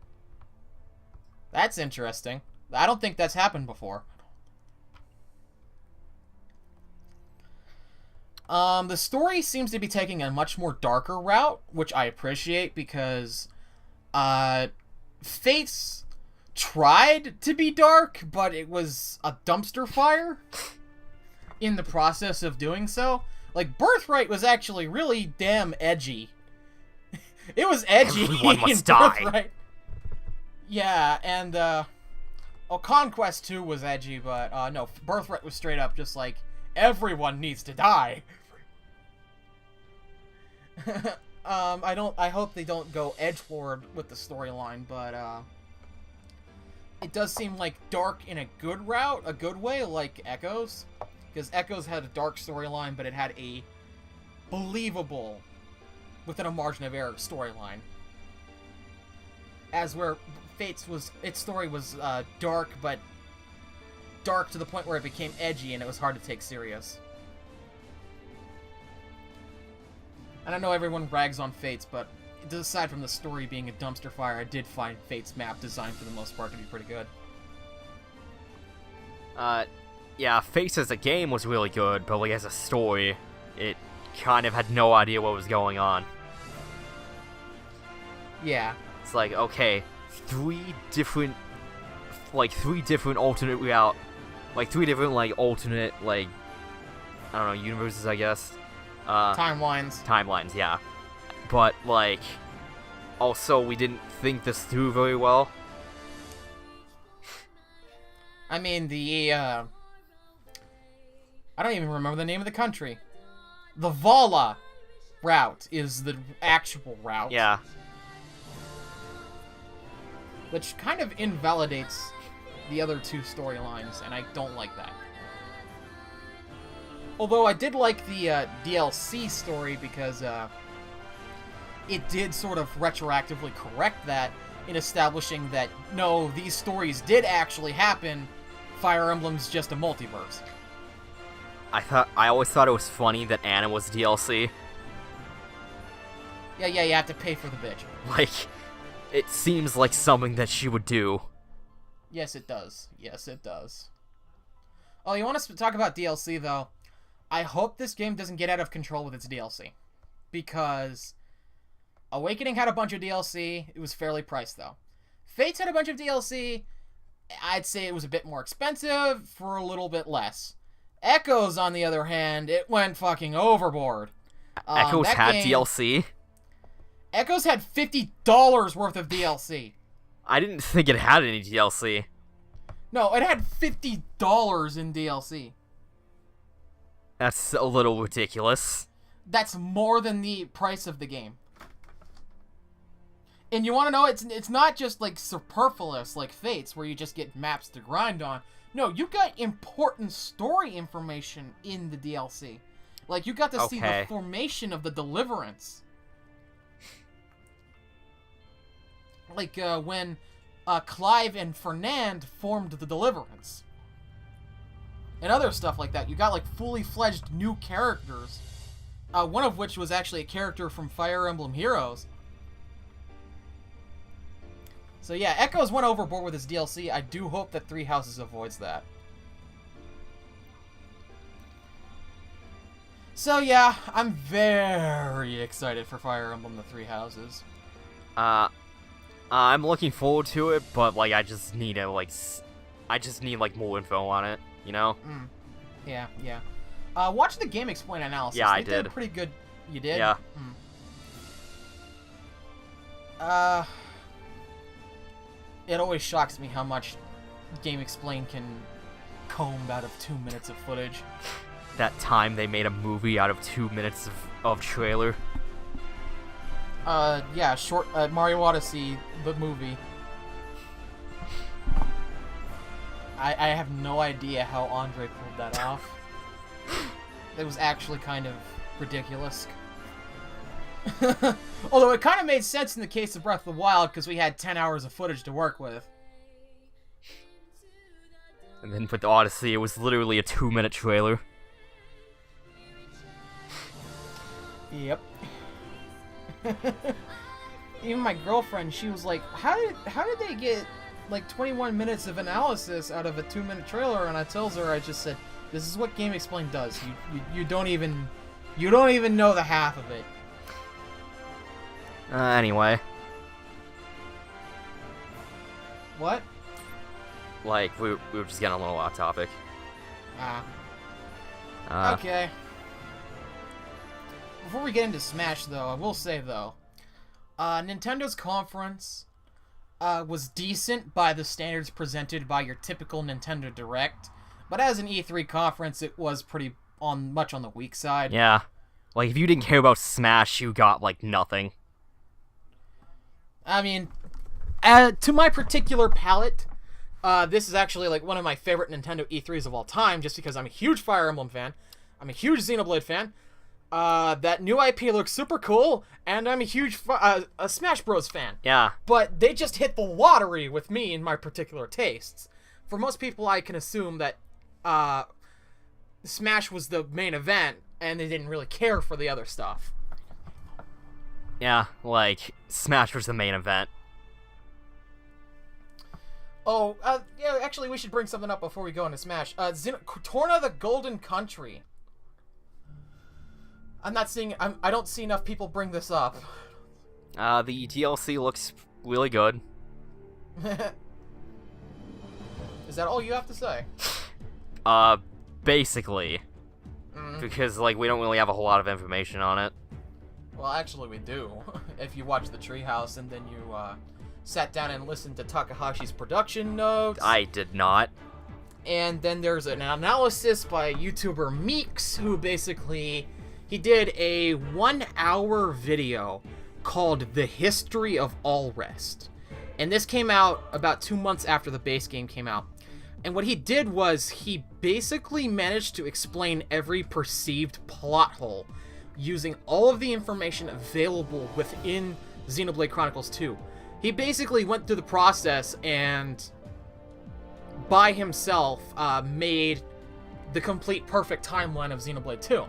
That's interesting. I don't think that's happened before. The story seems to be taking a much more darker route, which I appreciate because Fates tried to be dark, but it was a dumpster fire in the process of doing so. Like, Birthright was actually really damn edgy. It was edgy. Everyone must die. Birthright. Yeah, and Conquest 2 was edgy, but no, Birthright was straight up just like, everyone needs to die. I hope they don't go edgelord with the storyline, but it does seem like dark in a good route, a good way, like Echoes. Because Echoes had a dark storyline, but it had a believable, within a margin of error, storyline. as where its story was dark, but dark to the point where it became edgy and it was hard to take serious. And I know everyone rags on Fates, but aside from the story being a dumpster fire, I did find Fates map design for the most part to be pretty good. Yeah, Fates as a game was really good, but like as a story, it kind of had no idea what was going on. Yeah. It's like, okay, three different alternate route, like three different like alternate like, I don't know, universes, I guess. Timelines, yeah. But like, also we didn't think this through very well. I mean, I don't even remember the name of the country. The Vala route is the actual route. Yeah. Which kind of invalidates the other two storylines, and I don't like that. Although I did like the DLC story because it did sort of retroactively correct that in establishing that, no, these stories did actually happen. Fire Emblem's just a multiverse. I always thought it was funny that Anna was DLC. Yeah, you have to pay for the bitch. Like, it seems like something that she would do. Yes, it does. Oh, you want us to talk about DLC, though? I hope this game doesn't get out of control with its DLC. Because Awakening had a bunch of DLC. It was fairly priced, though. Fates had a bunch of DLC. I'd say it was a bit more expensive for a little bit less. Echoes, on the other hand, it went fucking overboard. Echoes had DLC? Echoes had $50 worth of DLC. I didn't think it had any DLC. No, it had $50 in DLC. That's a little ridiculous. That's more than the price of the game. And you want to know, it's not just like superfluous like Fates, where you just get maps to grind on. No, you got important story information in the DLC. Like, you got to see the formation of the Deliverance. Like, when Clive and Fernand formed the Deliverance. And other stuff like that. You got, like, fully fledged new characters. One of which was actually a character from Fire Emblem Heroes. So yeah, Echoes went overboard with his DLC. I do hope that Three Houses avoids that. So yeah, I'm very excited for Fire Emblem the Three Houses. I'm looking forward to it, but like I just need more info on it, you know? Yeah. Watch the Game Explain analysis. Yeah, I did. did A pretty good. You did? Yeah. It always shocks me how much Game Explain can comb out of 2 minutes of footage. That time they made a movie out of 2 minutes of trailer. Yeah, short, Mario Odyssey, the movie. I have no idea how Andre pulled that off. It was actually kind of ridiculous. Although it kind of made sense in the case of Breath of the Wild, because we had 10 hours of footage to work with. And then with Odyssey, it was literally a 2-minute trailer. Yep. Even my girlfriend, she was like, how did they get like 21 minutes of analysis out of a 2-minute trailer? And I tells her, I just said, this is what Game Explain does. You don't even know the half of it. Anyway. What? Like, we were just getting a little off topic. Okay. Before we get into Smash, though, I will say, though, Nintendo's conference was decent by the standards presented by your typical Nintendo Direct, but as an E3 conference, it was pretty much on the weak side. Yeah. Like, if you didn't care about Smash, you got, like, nothing. I mean, to my particular palate, this is actually, like, one of my favorite Nintendo E3s of all time, just because I'm a huge Fire Emblem fan, I'm a huge Xenoblade fan, that new IP looks super cool, and I'm a huge a Smash Bros. Fan. Yeah. But they just hit the lottery with me in my particular tastes. For most people, I can assume that Smash was the main event, and they didn't really care for the other stuff. Yeah, like, Smash was the main event. Oh, yeah, actually, we should bring something up before we go into Smash. Torna the Golden Country. I'm not seeing... I don't see enough people bring this up. The DLC looks really good. Is that all you have to say? Basically. Because, like, we don't really have a whole lot of information on it. Well, actually, we do. If you watch the Treehouse and then you, sat down and listened to Takahashi's production notes. I did not. And then there's an analysis by YouTuber Meeks, who basically... He did a 1-hour video called The History of All Rest. And this came out about 2 months after the base game came out. And what he did was he basically managed to explain every perceived plot hole using all of the information available within Xenoblade Chronicles 2. He basically went through the process and by himself made the complete perfect timeline of Xenoblade 2.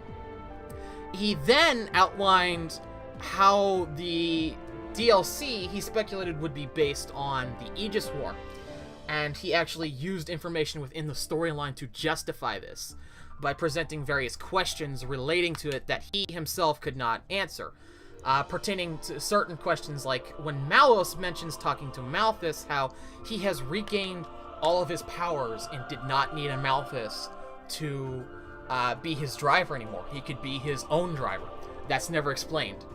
He then outlined how the DLC he speculated would be based on the Aegis War, and he actually used information within the storyline to justify this by presenting various questions relating to it that he himself could not answer, pertaining to certain questions like when Malos mentions talking to Malthus, how he has regained all of his powers and did not need a Malthus to be his driver anymore. He could be his own driver. That's never explained.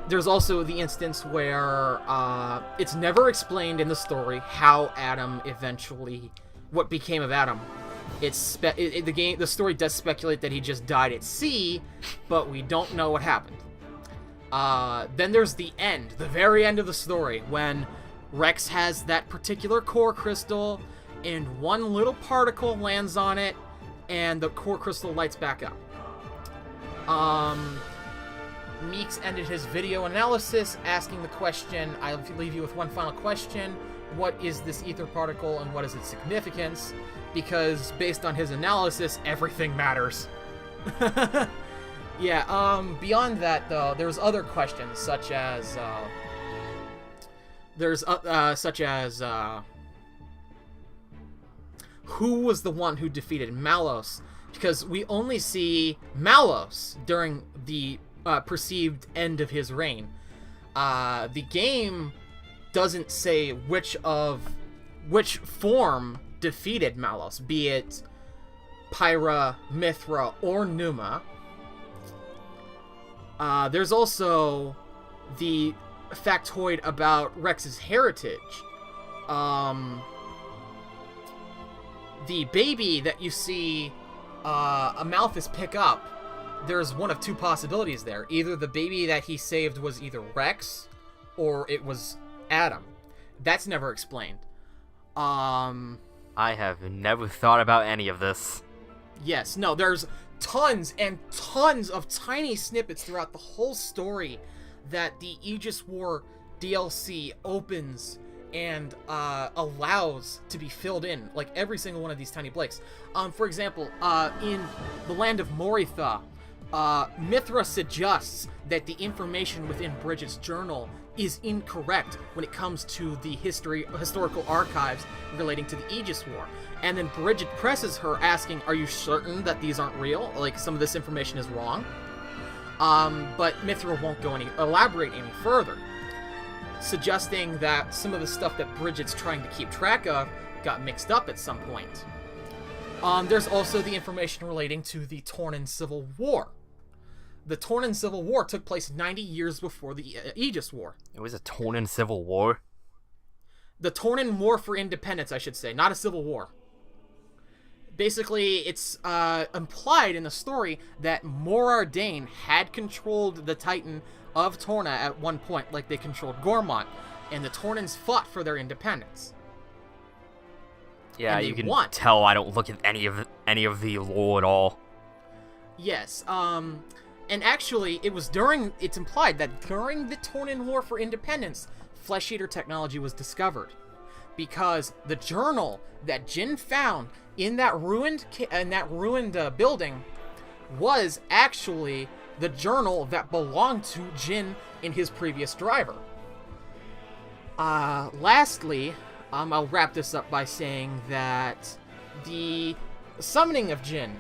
There's also the instance where it's never explained in the story how Adam eventually, what became of Adam. The story does speculate that he just died at sea, but we don't know what happened. Then there's the end, the very end of the story, when Rex has that particular core crystal, and one little particle lands on it, and the core crystal lights back up. Meeks ended his video analysis asking the question, I'll leave you with one final question, what is this ether particle and what is its significance? Because based on his analysis, everything matters. Yeah, beyond that though, there's other questions such as, who was the one who defeated Malos? Because we only see Malos during the perceived end of his reign. The game doesn't say which form defeated Malos, be it Pyra, Mithra, or Numa. There's also the factoid about Rex's heritage. The baby that you see Amalthus pick up, there's one of two possibilities there. Either the baby that he saved was either Rex, or it was Adam. That's never explained. I have never thought about any of this. Yes, no, there's tons and tons of tiny snippets throughout the whole story that the Aegis War DLC opens and allows to be filled in, like every single one of these tiny blanks. For example, in the land of Moritha, Mithra suggests that the information within Bridget's journal is incorrect when it comes to the historical archives relating to the Aegis War. And then Bridget presses her, asking, are you certain that these aren't real? Like, some of this information is wrong? But Mithra won't elaborate any further, suggesting that some of the stuff that Bridget's trying to keep track of got mixed up at some point. There's also the information relating to the Tornan Civil War. The Tornan Civil War took place 90 years before the Aegis War. It was a Tornan Civil War? The Tornan War for Independence, I should say, not a civil war. Basically, it's implied in the story that Morardain had controlled the Titan of Torna at one point, like they controlled Gormont, and the Tornans fought for their independence. Yeah, you can tell I don't look at any of the lore at all. Yes. And actually, it's implied that during the Tornan War for Independence, Flesh Eater technology was discovered. Because the journal that Jin found in that ruined building was actually the journal that belonged to Jin in his previous driver. Lastly, I'll wrap this up by saying that the summoning of Jin,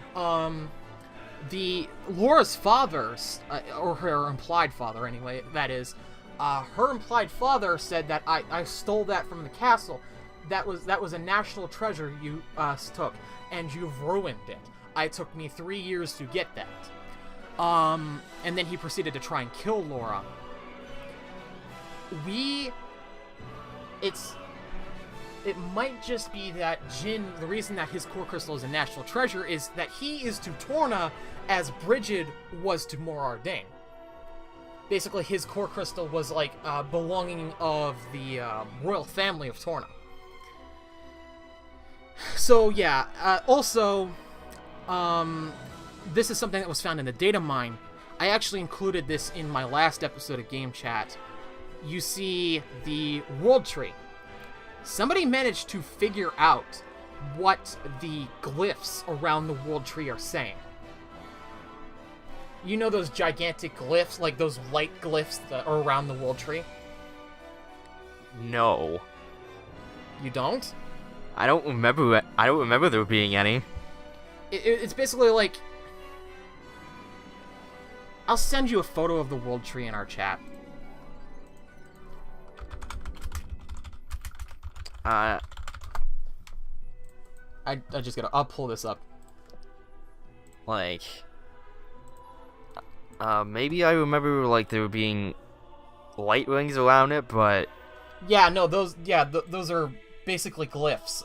Laura's father, or her implied father anyway, that is, her implied father said that I stole that from the castle. That was a national treasure you took, and you've ruined it. It took me 3 years to get that. And then he proceeded to try and kill Laura. It might just be that Jin, the reason that his core crystal is a national treasure is that he is to Torna as Brigid was to Morardane. Basically, his core crystal was like belonging of the royal family of Torna. So yeah, also, this is something that was found in the data mine. I actually included this in my last episode of Game Chat. You see the world tree. Somebody managed to figure out what the glyphs around the world tree are saying. You know those gigantic glyphs, like those light glyphs that are around the world tree? No. You don't? I don't remember there being any. It's basically like... I'll send you a photo of the world tree in our chat. I just gotta... I'll pull this up. Like... maybe I remember, like, there being light rings around it, but... Yeah, no, those are basically glyphs.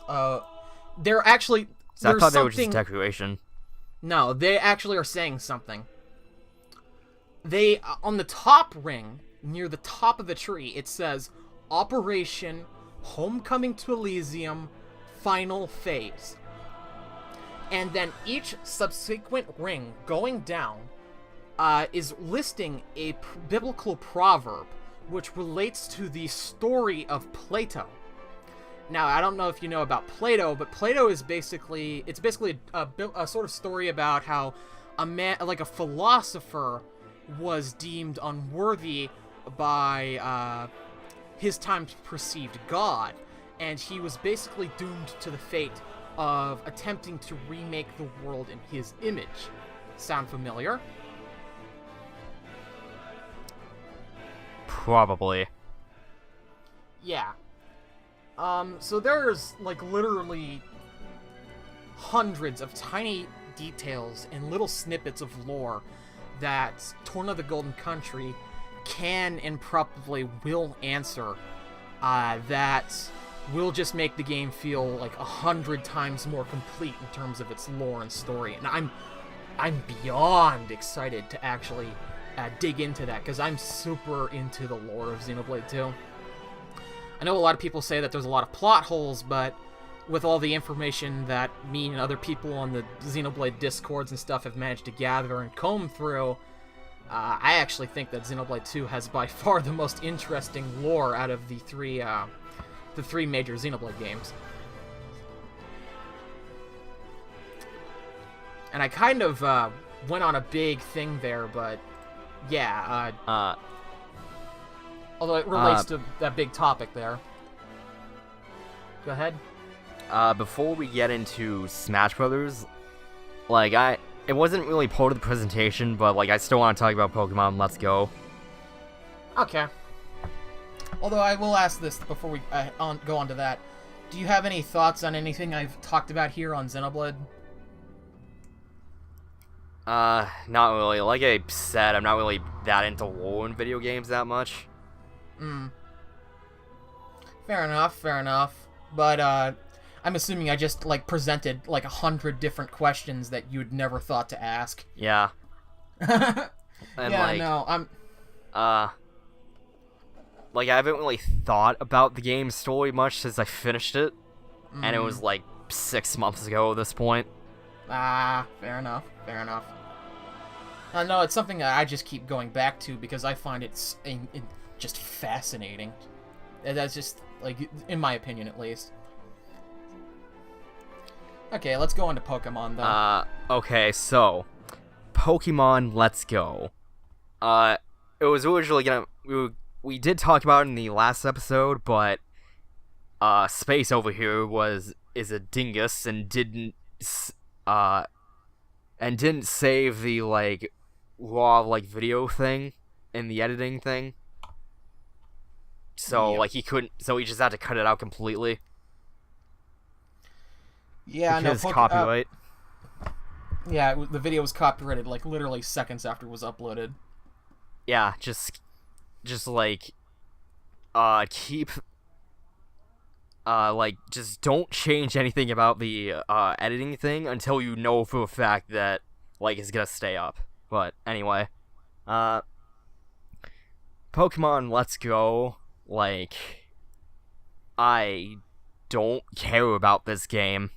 They're actually... So I thought they were just decoration. No, they actually are saying something. They, on the top ring, near the top of the tree, it says, Operation Homecoming to Elysium, Final Phase. And then each subsequent ring going down is listing a biblical proverb which relates to the story of Plato. Now, I don't know if you know about Plato, but Plato is basically a sort of story about how a man, like a philosopher, was deemed unworthy by his time's perceived God, and he was basically doomed to the fate of attempting to remake the world in his image. Sound familiar? Probably. Yeah. So there's, like, literally hundreds of tiny details and little snippets of lore that Torna the Golden Country can and probably will answer, that will just make the game feel like 100 times more complete in terms of its lore and story. And I'm beyond excited to actually dig into that, because I'm super into the lore of Xenoblade 2. I know a lot of people say that there's a lot of plot holes, but with all the information that me and other people on the Xenoblade Discords and stuff have managed to gather and comb through, I actually think that Xenoblade 2 has by far the most interesting lore out of the three major Xenoblade games. And I kind of went on a big thing there, but yeah, although it relates to that big topic there. Go ahead. Before we get into Smash Brothers, like, it wasn't really part of the presentation, but, like, I still want to talk about Pokemon Let's Go. Okay. Although I will ask this before we go on to that. Do you have any thoughts on anything I've talked about here on Xenoblade? Not really. Like I said, I'm not really that into lore in video games that much. Fair enough. But, I'm assuming I just, like, presented, like, 100 different questions that you'd never thought to ask. Yeah. And yeah, like, no, like, I haven't really thought about the game's story much since I finished it. And it was, like, 6 months ago at this point. Fair enough. No, it's something that I just keep going back to because I find it's just fascinating. That's just, like, in my opinion at least. Okay, let's go on to Pokemon, though. Okay, so Pokemon Let's Go. It was originally gonna... We did talk about it in the last episode, but Space over here is a dingus and didn't save the, like, raw, like, video thing in the editing thing. So, like, he couldn't... So he just had to cut it out completely. Yeah, because copyright. Yeah, the video was copyrighted, like, literally seconds after it was uploaded. Yeah, just like, keep... like, just don't change anything about the, editing thing until you know for a fact that, like, it's gonna stay up. But, anyway. Pokemon Let's Go, like, I don't care about this game.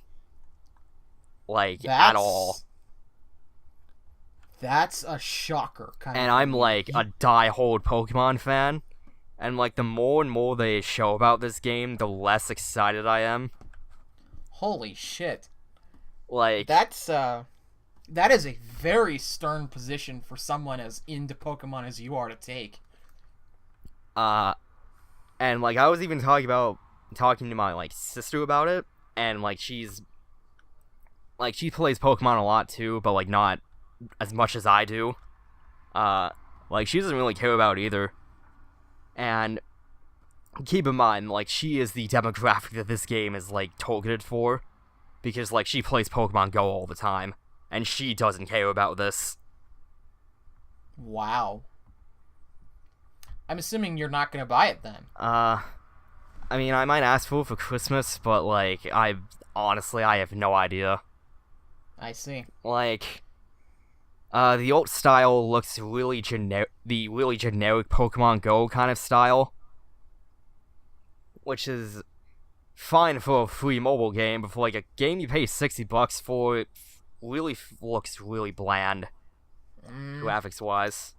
Like, at all. That's a shocker, kind of. And I'm, like, a die-hard Pokemon fan. And, like, the more and more they show about this game, the less excited I am. Holy shit. Like... that is a very stern position for someone as into Pokemon as you are to take. And, like, I was even talking to my, like, sister about it, and, like, she plays Pokemon a lot, too, but, like, not as much as I do. Like, she doesn't really care about it either. And keep in mind, like, she is the demographic that this game is, like, targeted for, because, like, she plays Pokemon Go all the time, and she doesn't care about this. Wow. I'm assuming you're not gonna buy it, then. I mean, I might ask for it for Christmas, but, like, honestly, I have no idea. I see. Like, the art style looks really the really generic Pokemon Go kind of style, which is fine for a free mobile game, but for, like, a game you pay $60 for, it really looks really bland, graphics-wise.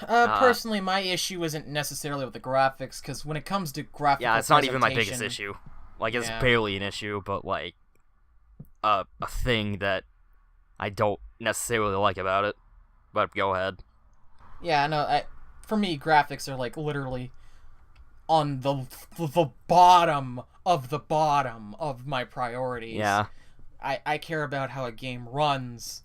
Personally, my issue isn't necessarily with the graphics, because when it comes to graphical yeah, it's not even my biggest issue. Like, it's Yeah. barely an issue, but, like, a thing that I don't necessarily like about it. But go ahead. Yeah, no, for me, graphics are, like, literally on the bottom of my priorities. Yeah. I care about how a game runs.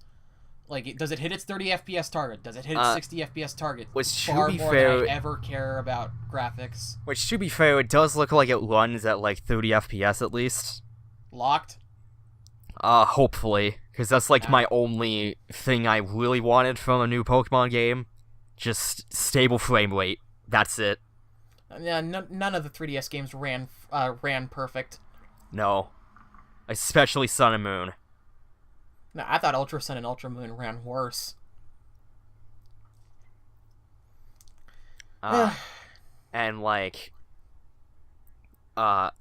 Like, does it hit its 30 FPS target? Does it hit its 60 FPS target? Which, Far to be more fair, than I ever care about graphics. Which, to be fair, it does look like it runs at, like, 30 FPS at least. Locked? Hopefully. Because that's, like, my only thing I really wanted from a new Pokemon game. Just stable frame rate. That's it. Yeah, none of the 3DS games ran perfect. No. Especially Sun and Moon. No, I thought Ultra Sun and Ultra Moon ran worse. And, like, the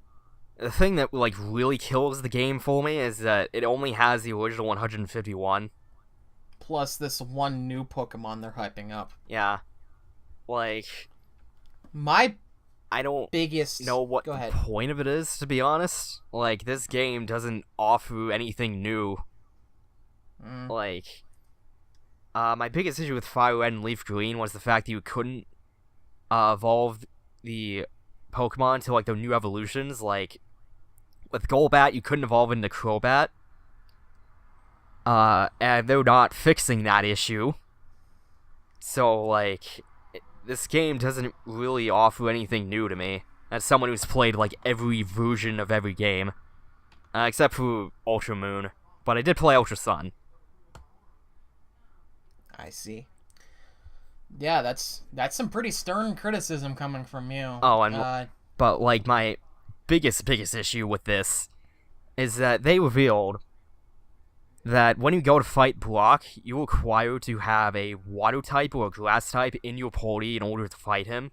thing that, like, really kills the game for me is that it only has the original 151. Plus this one new Pokemon they're hyping up. Yeah. Like, I don't know what the point of it is, to be honest. Like, this game doesn't offer anything new. Like, my biggest issue with Fire Red and Leaf Green was the fact that you couldn't evolve the Pokemon to, like, the new evolutions. Like, with Golbat, you couldn't evolve into Crobat. And they're not fixing that issue. So, like, this game doesn't really offer anything new to me. As someone who's played, like, every version of every game. Except for Ultra Moon. But I did play Ultra Sun. I see. Yeah, that's some pretty stern criticism coming from you. Oh, and but, like, my biggest issue with this is that they revealed that when you go to fight Brock, you're required to have a water type or a grass type in your party in order to fight him.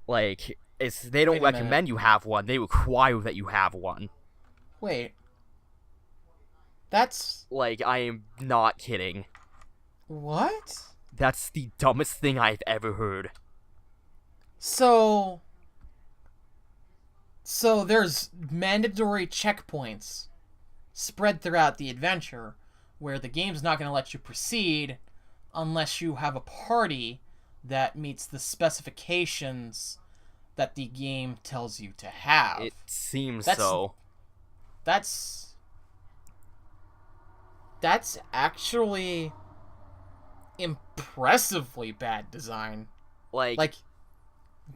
Like, they don't recommend you have one, they require that you have one. Wait. That's... Like, I am not kidding. What? That's the dumbest thing I've ever heard. So there's mandatory checkpoints spread throughout the adventure where the game's not going to let you proceed unless you have a party that meets the specifications that the game tells you to have. It seems so. That's actually impressively bad design. Like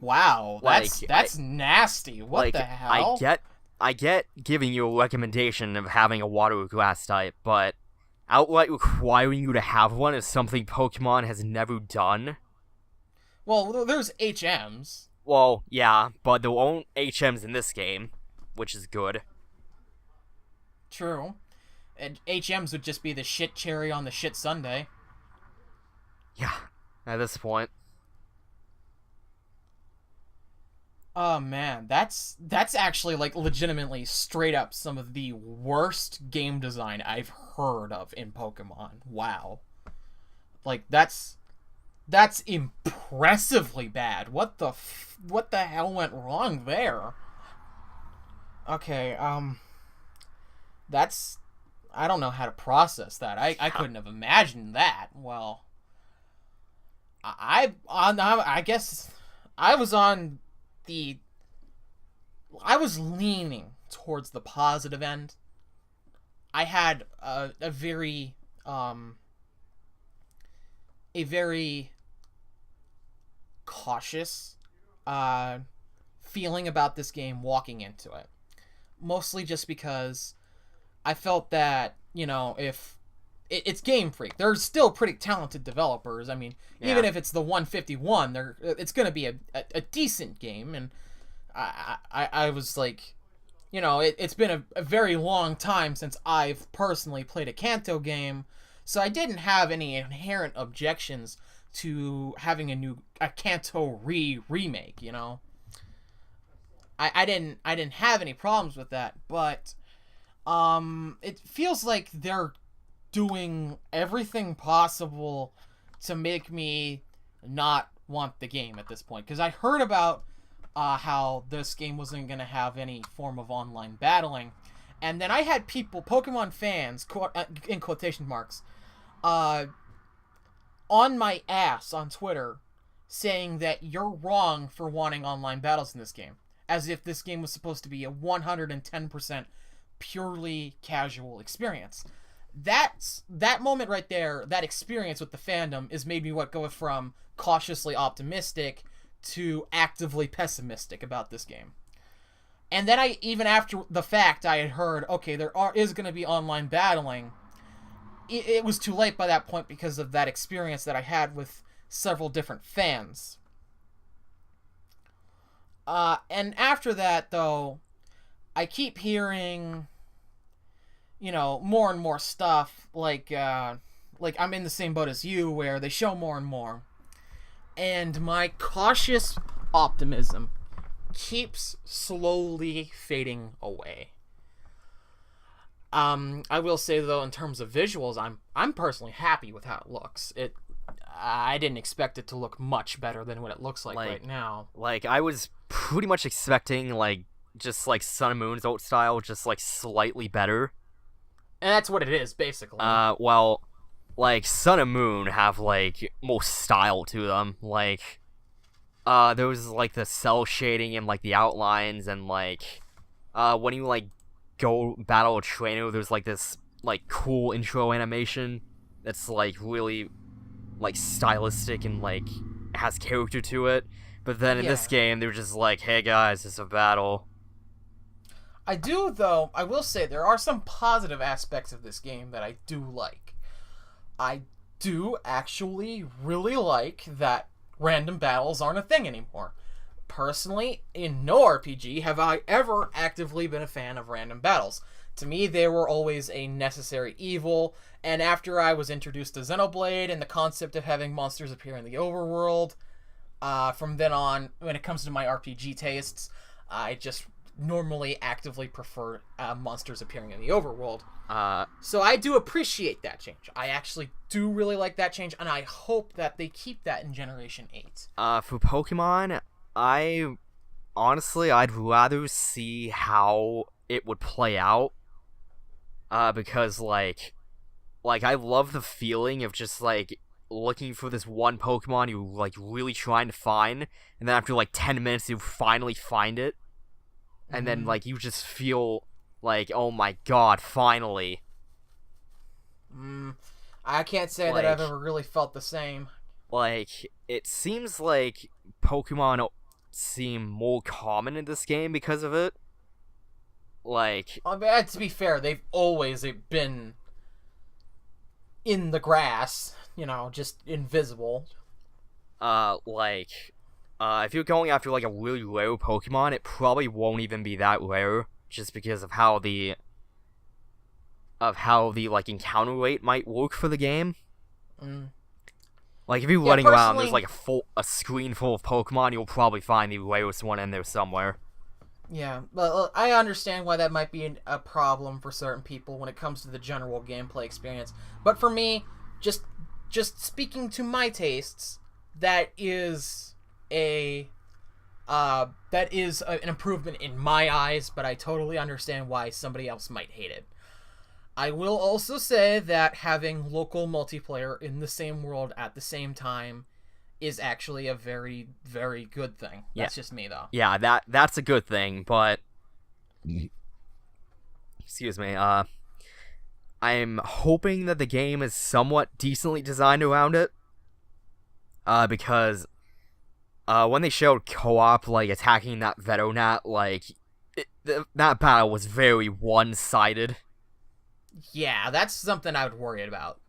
wow, that's nasty. What the hell? I get giving you a recommendation of having a water or grass type, but outright requiring you to have one is something Pokemon has never done. Well, there's HMs. Well, yeah, but there won't HMs in this game, which is good. True. And HMs would just be the shit cherry on the shit sundae. Yeah, at this point. Oh man, that's actually like legitimately straight up some of the worst game design I've heard of in Pokemon. Wow. Like that's impressively bad. What the hell went wrong there? Okay, that's... I don't know how to process that. I couldn't have imagined that. Well, I guess I was leaning towards the positive end. I had a very cautious feeling about this game walking into it. Mostly just because I felt that, if it's Game Freak, they're still pretty talented developers. I mean, even if it's the 151, it's going to be a decent game. And I was like, it's been a very long time since I've personally played a Kanto game, so I didn't have any inherent objections to having a Kanto remake. I didn't have any problems with that, but it feels like they're doing everything possible to make me not want the game at this point. Because I heard about how this game wasn't going to have any form of online battling, and then I had people, Pokemon fans, in quotation marks, on my ass on Twitter saying that you're wrong for wanting online battles in this game. As if this game was supposed to be a 110% purely casual experience. That moment right there, that experience with the fandom, is made me go from cautiously optimistic to actively pessimistic about this game. And then even after the fact, I had heard, okay, is going to be online battling. It was too late by that point because of that experience that I had with several different fans. And after that, though, I keep hearing, more and more stuff, like I'm in the same boat as you, where they show more and more. And my cautious optimism keeps slowly fading away. I will say, though, in terms of visuals, I'm personally happy with how it looks. I didn't expect it to look much better than what it looks like right now. Like, I was pretty much expecting, just Sun and Moon's art style, just, slightly better. And that's what it is, basically. Well, Sun and Moon have, more style to them. There was, the cell shading and, the outlines, and, when you, go battle a trainer, there's, this, cool intro animation that's, really... stylistic and has character to it, but then in this game they're just hey guys, it's a battle. I will say there are some positive aspects of this game that I do like. I do actually really like that random battles aren't a thing anymore. Personally, in no RPG have I ever actively been a fan of random battles. To me, they were always a necessary evil, and after I was introduced to Xenoblade and the concept of having monsters appear in the overworld, from then on, when it comes to my RPG tastes, I just normally actively prefer monsters appearing in the overworld. Uh, So I do appreciate that change. I actually do really like that change, and I hope that they keep that in Generation 8. for Pokemon, I'd rather see how it would play out. Because, like, I love the feeling of just, like, looking for this one Pokemon you're, like, really trying to find, and then after, like, 10 minutes you finally find it, and then, like, you just feel like, oh my god, finally. I can't say that I've ever really felt the same. Like, it seems like Pokemon seem more common in this game because of it. Like, I mean, to be fair, they've always been in the grass, just invisible. If you're going after, like, a really rare Pokemon, it probably won't even be that rare, just because of how the like, encounter rate might work for the game. Like, if you're running around, there's, like, a screen full of Pokemon, you'll probably find the rarest one in there somewhere. Yeah, but I understand why that might be a problem for certain people when it comes to the general gameplay experience. But for me, just speaking to my tastes, that is an improvement in my eyes, but I totally understand why somebody else might hate it. I will also say that having local multiplayer in the same world at the same time is actually a very, very good thing. That's just me, though. Yeah, that's a good thing, but... Excuse me, I'm hoping that the game is somewhat decently designed around it. Because... when they showed co-op, like, attacking that Venonat, like... that battle was very one-sided. Yeah, that's something I would worry about.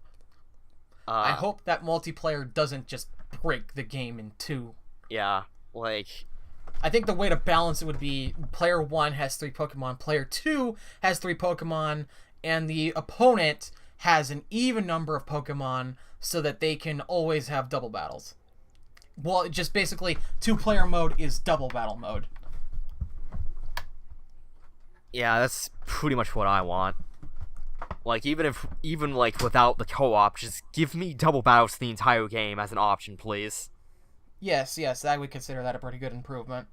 I hope that multiplayer doesn't just break the game in two. Yeah, like... I think the way to balance it would be player 1 has 3 Pokemon, player 2 has 3 Pokemon, and the opponent has an even number of Pokemon so that they can always have double battles. Well, just basically, 2-player mode is double battle mode. Yeah, that's pretty much what I want. Like, even without the co-op, just give me double battles the entire game as an option, please. Yes, I would consider that a pretty good improvement.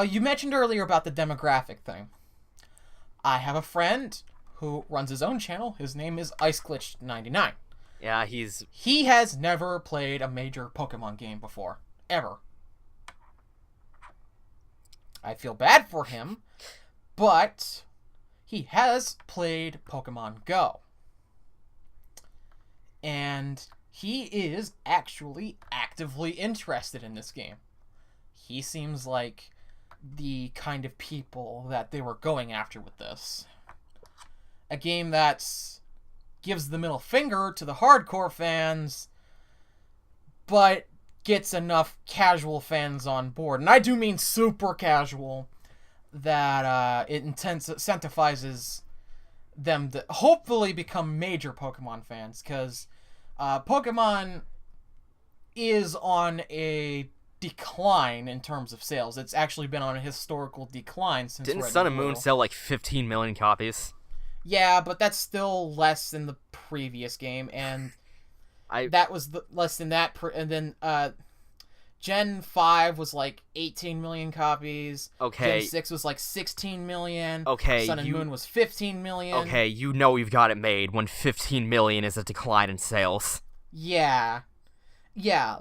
You mentioned earlier about the demographic thing. I have a friend who runs his own channel. His name is IceGlitch99. Yeah, He has never played a major Pokemon game before. Ever. I feel bad for him, but... he has played Pokemon Go. And he is actually actively interested in this game. He seems like the kind of people that they were going after with this. A game that gives the middle finger to the hardcore fans, but gets enough casual fans on board. And I do mean super casual, that it incentivizes them to hopefully become major Pokemon fans, because Pokemon is on a decline in terms of sales. It's actually been on a historical decline since Didn't Red Sun and and Moon Blue. sell like 15 million copies? Yeah, but that's still less than the previous game, and that was less than that. And then Gen 5 was like 18 million copies. Okay. Gen 6 was like 16 million. Okay. Sun and Moon was 15 million. Okay, you know you've got it made when 15 million is a decline in sales. Yeah. Yeah.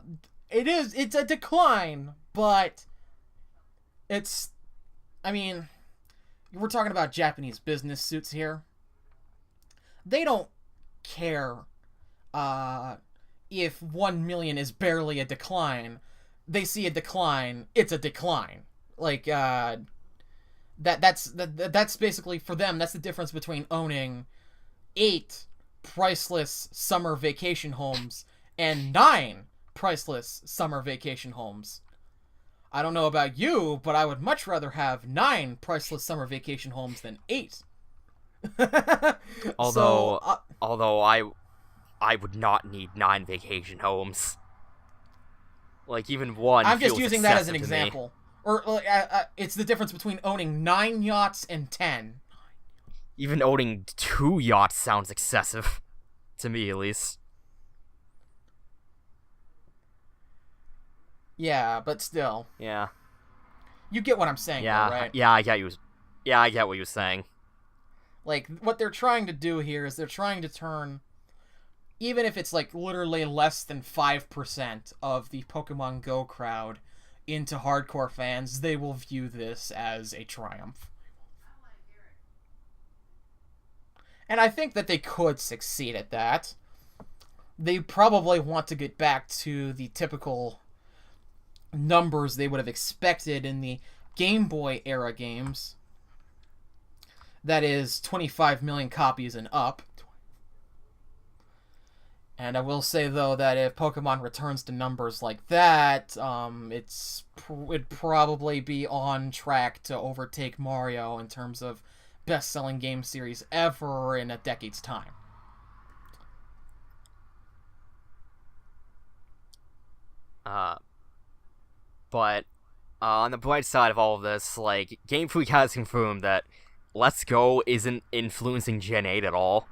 It is. It's a decline, but it's... I mean, we're talking about Japanese business suits here. They don't care if 1 million is barely a decline. They see a decline, it's a decline. Like, that's basically, for them, that's the difference between owning 8 priceless summer vacation homes and 9 priceless summer vacation homes. I don't know about you, but I would much rather have 9 priceless summer vacation homes than 8. Although I would not need 9 vacation homes. Like, even one. I'm just using that as an example. Or it's the difference between owning 9 yachts and 10. Even owning 2 yachts sounds excessive. To me, at least. Yeah, but still. Yeah. You get what I'm saying, Yeah, though, right? yeah, I get what you were saying. Like, what they're trying to do here is they're trying to turn, even if it's like literally less than 5% of the Pokemon Go crowd into hardcore fans, they will view this as a triumph. And I think that they could succeed at that. They probably want to get back to the typical numbers they would have expected in the Game Boy era games. That is 25 million copies and up. And I will say, though, that if Pokemon returns to numbers like that, it'd probably be on track to overtake Mario in terms of best-selling game series ever in a decade's time. But on the bright side of all of this, like, Game Freak has confirmed that Let's Go isn't influencing Gen 8 at all.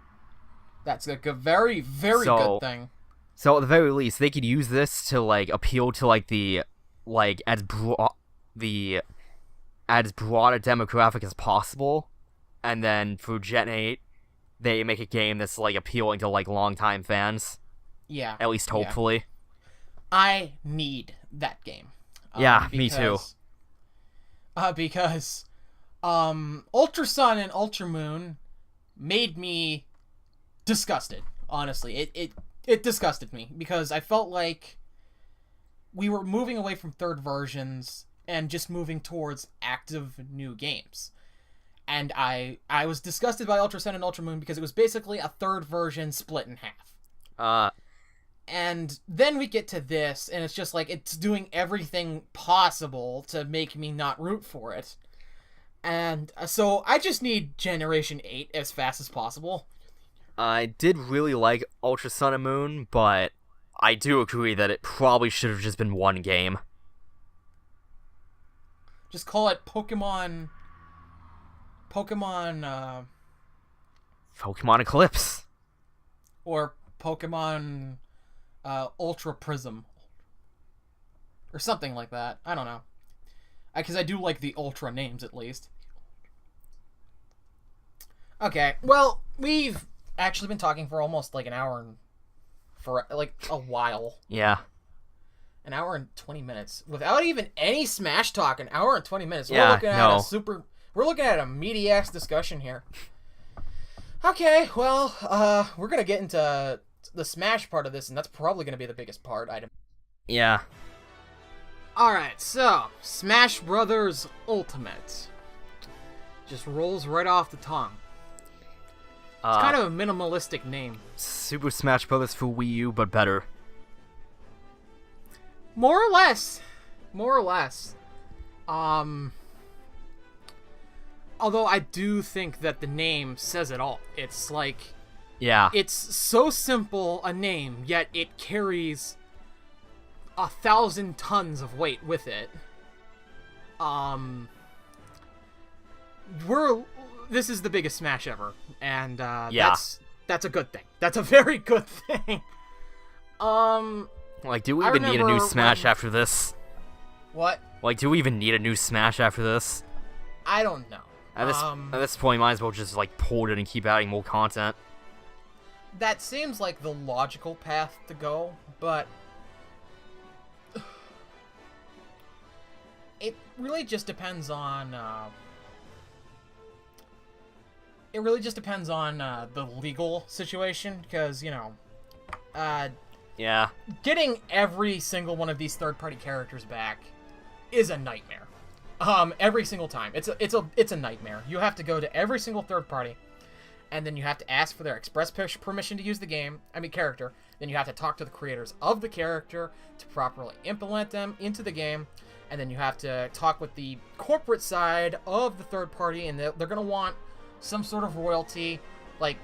That's like a very, very good thing. So at the very least, they could use this to, like, appeal to, like, the, like, as broad a demographic as possible. And then for Gen 8, they make a game that's, like, appealing to, like, longtime fans. Yeah. At least hopefully. Yeah. I need that game. Yeah, me too. Because Ultra Sun and Ultra Moon made me disgusted, honestly. It disgusted me because I felt like we were moving away from third versions and just moving towards active new games. And I was disgusted by Ultra Sun and Ultra Moon because it was basically a third version split in half. And then we get to this, and it's just like, it's doing everything possible to make me not root for it. And so I just need Generation 8 as fast as possible. I did really like Ultra Sun and Moon, but I do agree that it probably should have just been one game. Just call it Pokemon Eclipse. Or Pokemon Ultra Prism. Or something like that. I don't know. Because I do like the Ultra names, at least. Okay, well, we've actually been talking for almost like an hour and... for like a while. Yeah. An hour and 20 minutes. Without even any Smash talk, an hour and 20 minutes. Yeah, We're looking at a meaty-ass discussion here. Okay, well, we're gonna get into the Smash part of this, and that's probably gonna be the biggest part. Yeah. Alright, so, Smash Brothers Ultimate. Just rolls right off the tongue. It's kind of a minimalistic name. Super Smash Brothers for Wii U, but better. More or less. More or less. Although I do think that the name says it all. It's like... Yeah. It's so simple a name, yet it carries 1,000 tons of weight with it. This is the biggest Smash ever, and yeah. that's a good thing. That's a very good thing. Like, do we even need a new Smash after this? What? Like, do we even need a new Smash after this? I don't know. At this point, might as well just, like, port it and keep adding more content. That seems like the logical path to go, but... it really just depends on, the legal situation, because, you know, yeah. Getting every single one of these third-party characters back is a nightmare. Every single time. It's a nightmare. You have to go to every single third party, and then you have to ask for their express permission to use the character. Then you have to talk to the creators of the character to properly implement them into the game, and then you have to talk with the corporate side of the third party, and they're gonna want some sort of royalty, like,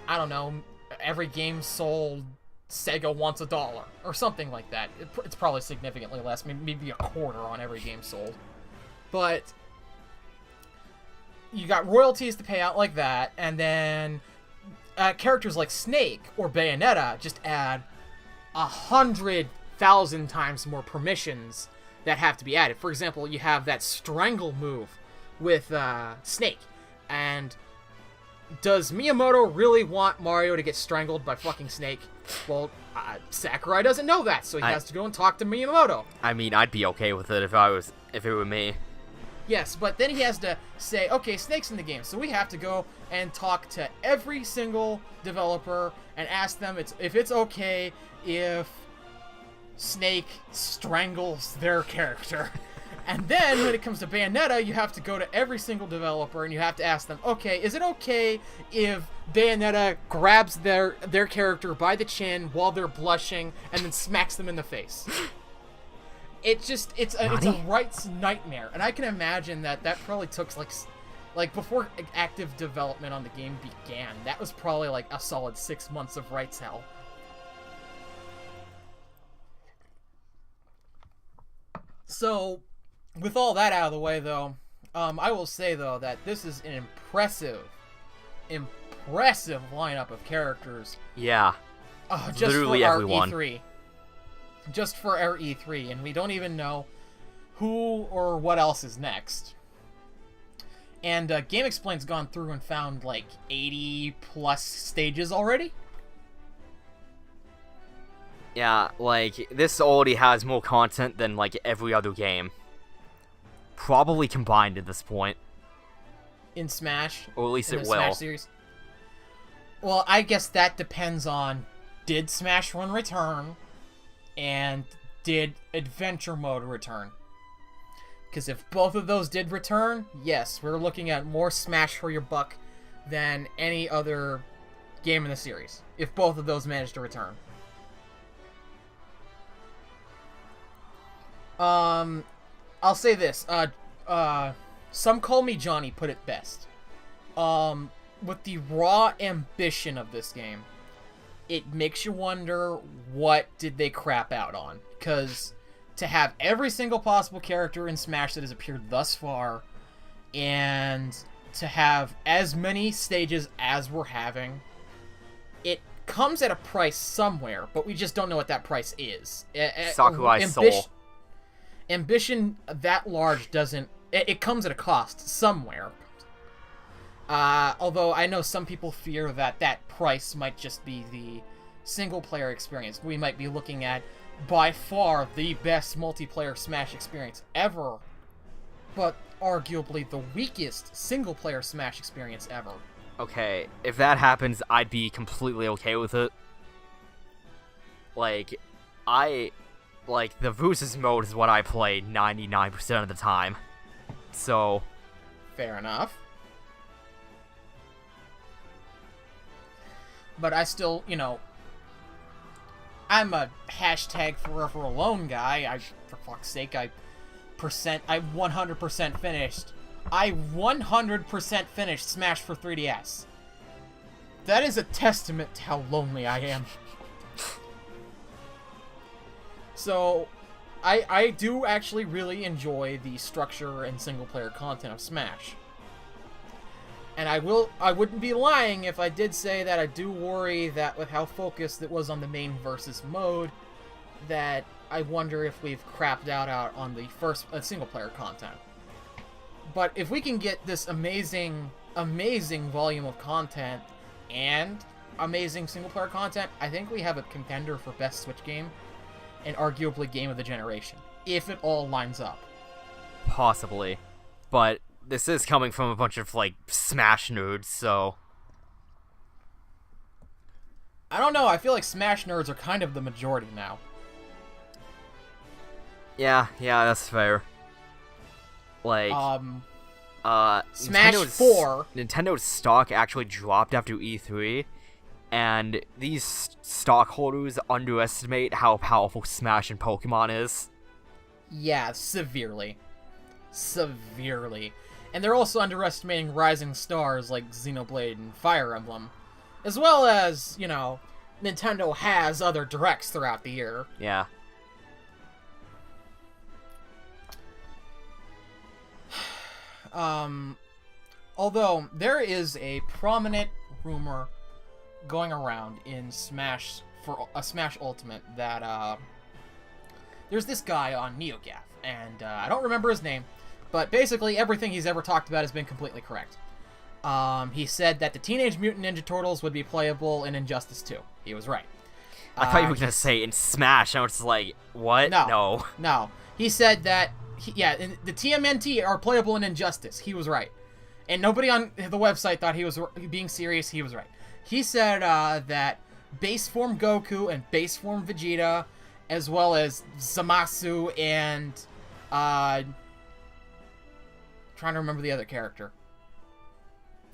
I don't know, every game sold, Sega wants $1, or something like that. It's probably significantly less, maybe a quarter on every game sold. But you got royalties to pay out like that, and then characters like Snake or Bayonetta just add 100,000 times more permissions that have to be added. For example, you have that strangle move with Snake, and does Miyamoto really want Mario to get strangled by fucking Snake? Well, Sakurai doesn't know that, so he has to go and talk to Miyamoto. I mean, I'd be okay with it if it were me. Yes, but then he has to say, okay, Snake's in the game, so we have to go and talk to every single developer and ask them if it's okay if Snake strangles their character. And then, when it comes to Bayonetta, you have to go to every single developer and you have to ask them, okay, is it okay if Bayonetta grabs their character by the chin while they're blushing and then smacks them in the face? It's a rights nightmare. And I can imagine that probably took, like before active development on the game began, that was probably like a solid 6 months of rights hell. So, with all that out of the way, though, I will say, though, that this is an impressive lineup of characters. Yeah. Just literally for our everyone. E3. Just for our E3, and we don't even know who or what else is next. And Game Explain's gone through and found, like, 80-plus stages already. Yeah, like, this already has more content than, like, every other game. Probably combined at this point. In Smash? Or at least it will. Smash series? Well, I guess that depends on, did Smash Run return? And did Adventure Mode return? Because if both of those did return, yes, we're looking at more Smash for your buck than any other game in the series. If both of those managed to return. I'll say this. Some Call Me Johnny put it best. With the raw ambition of this game, it makes you wonder, what did they crap out on? Because to have every single possible character in Smash that has appeared thus far, and to have as many stages as we're having, it comes at a price somewhere, but we just don't know what that price is. Sakurai's soul. Ambition that large doesn't... It comes at a cost somewhere. Although I know some people fear that price might just be the single-player experience. We might be looking at, by far, the best multiplayer Smash experience ever, but arguably the weakest single-player Smash experience ever. Okay, if that happens, I'd be completely okay with it. Like, the Versus mode is what I play 99% of the time. So... Fair enough. But I still, I'm a hashtag forever alone guy. For fuck's sake, I 100% finished. I 100% finished Smash for 3DS. That is a testament to how lonely I am. So, I do actually really enjoy the structure and single-player content of Smash. And I wouldn't be lying if I did say that I do worry that with how focused it was on the main versus mode, that I wonder if we've crapped out on the first single-player content. But if we can get this amazing volume of content and amazing single-player content, I think we have a contender for best Switch game and arguably game of the generation, if it all lines up. Possibly. But this is coming from a bunch of, Smash nerds, so... I don't know, I feel like Smash nerds are kind of the majority now. Yeah, that's fair. Smash 4... Nintendo's stock actually dropped after E3, and these stockholders underestimate how powerful Smash and Pokemon is. Yeah, severely. Severely. And they're also underestimating rising stars like Xenoblade and Fire Emblem. As well as, Nintendo has other directs throughout the year. Yeah. Although there is a prominent rumor going around in Smash for a Smash Ultimate that there's this guy on NeoGAF, and I don't remember his name, but basically everything he's ever talked about has been completely correct. He said that the Teenage Mutant Ninja Turtles would be playable in Injustice 2. He was right. I thought you were gonna say in Smash. I was just like, what? No. He said that, the TMNT are playable in Injustice. He was right. And nobody on the website thought he was being serious. He was right. He said that base form Goku and base form Vegeta, as well as Zamasu and trying to remember the other character,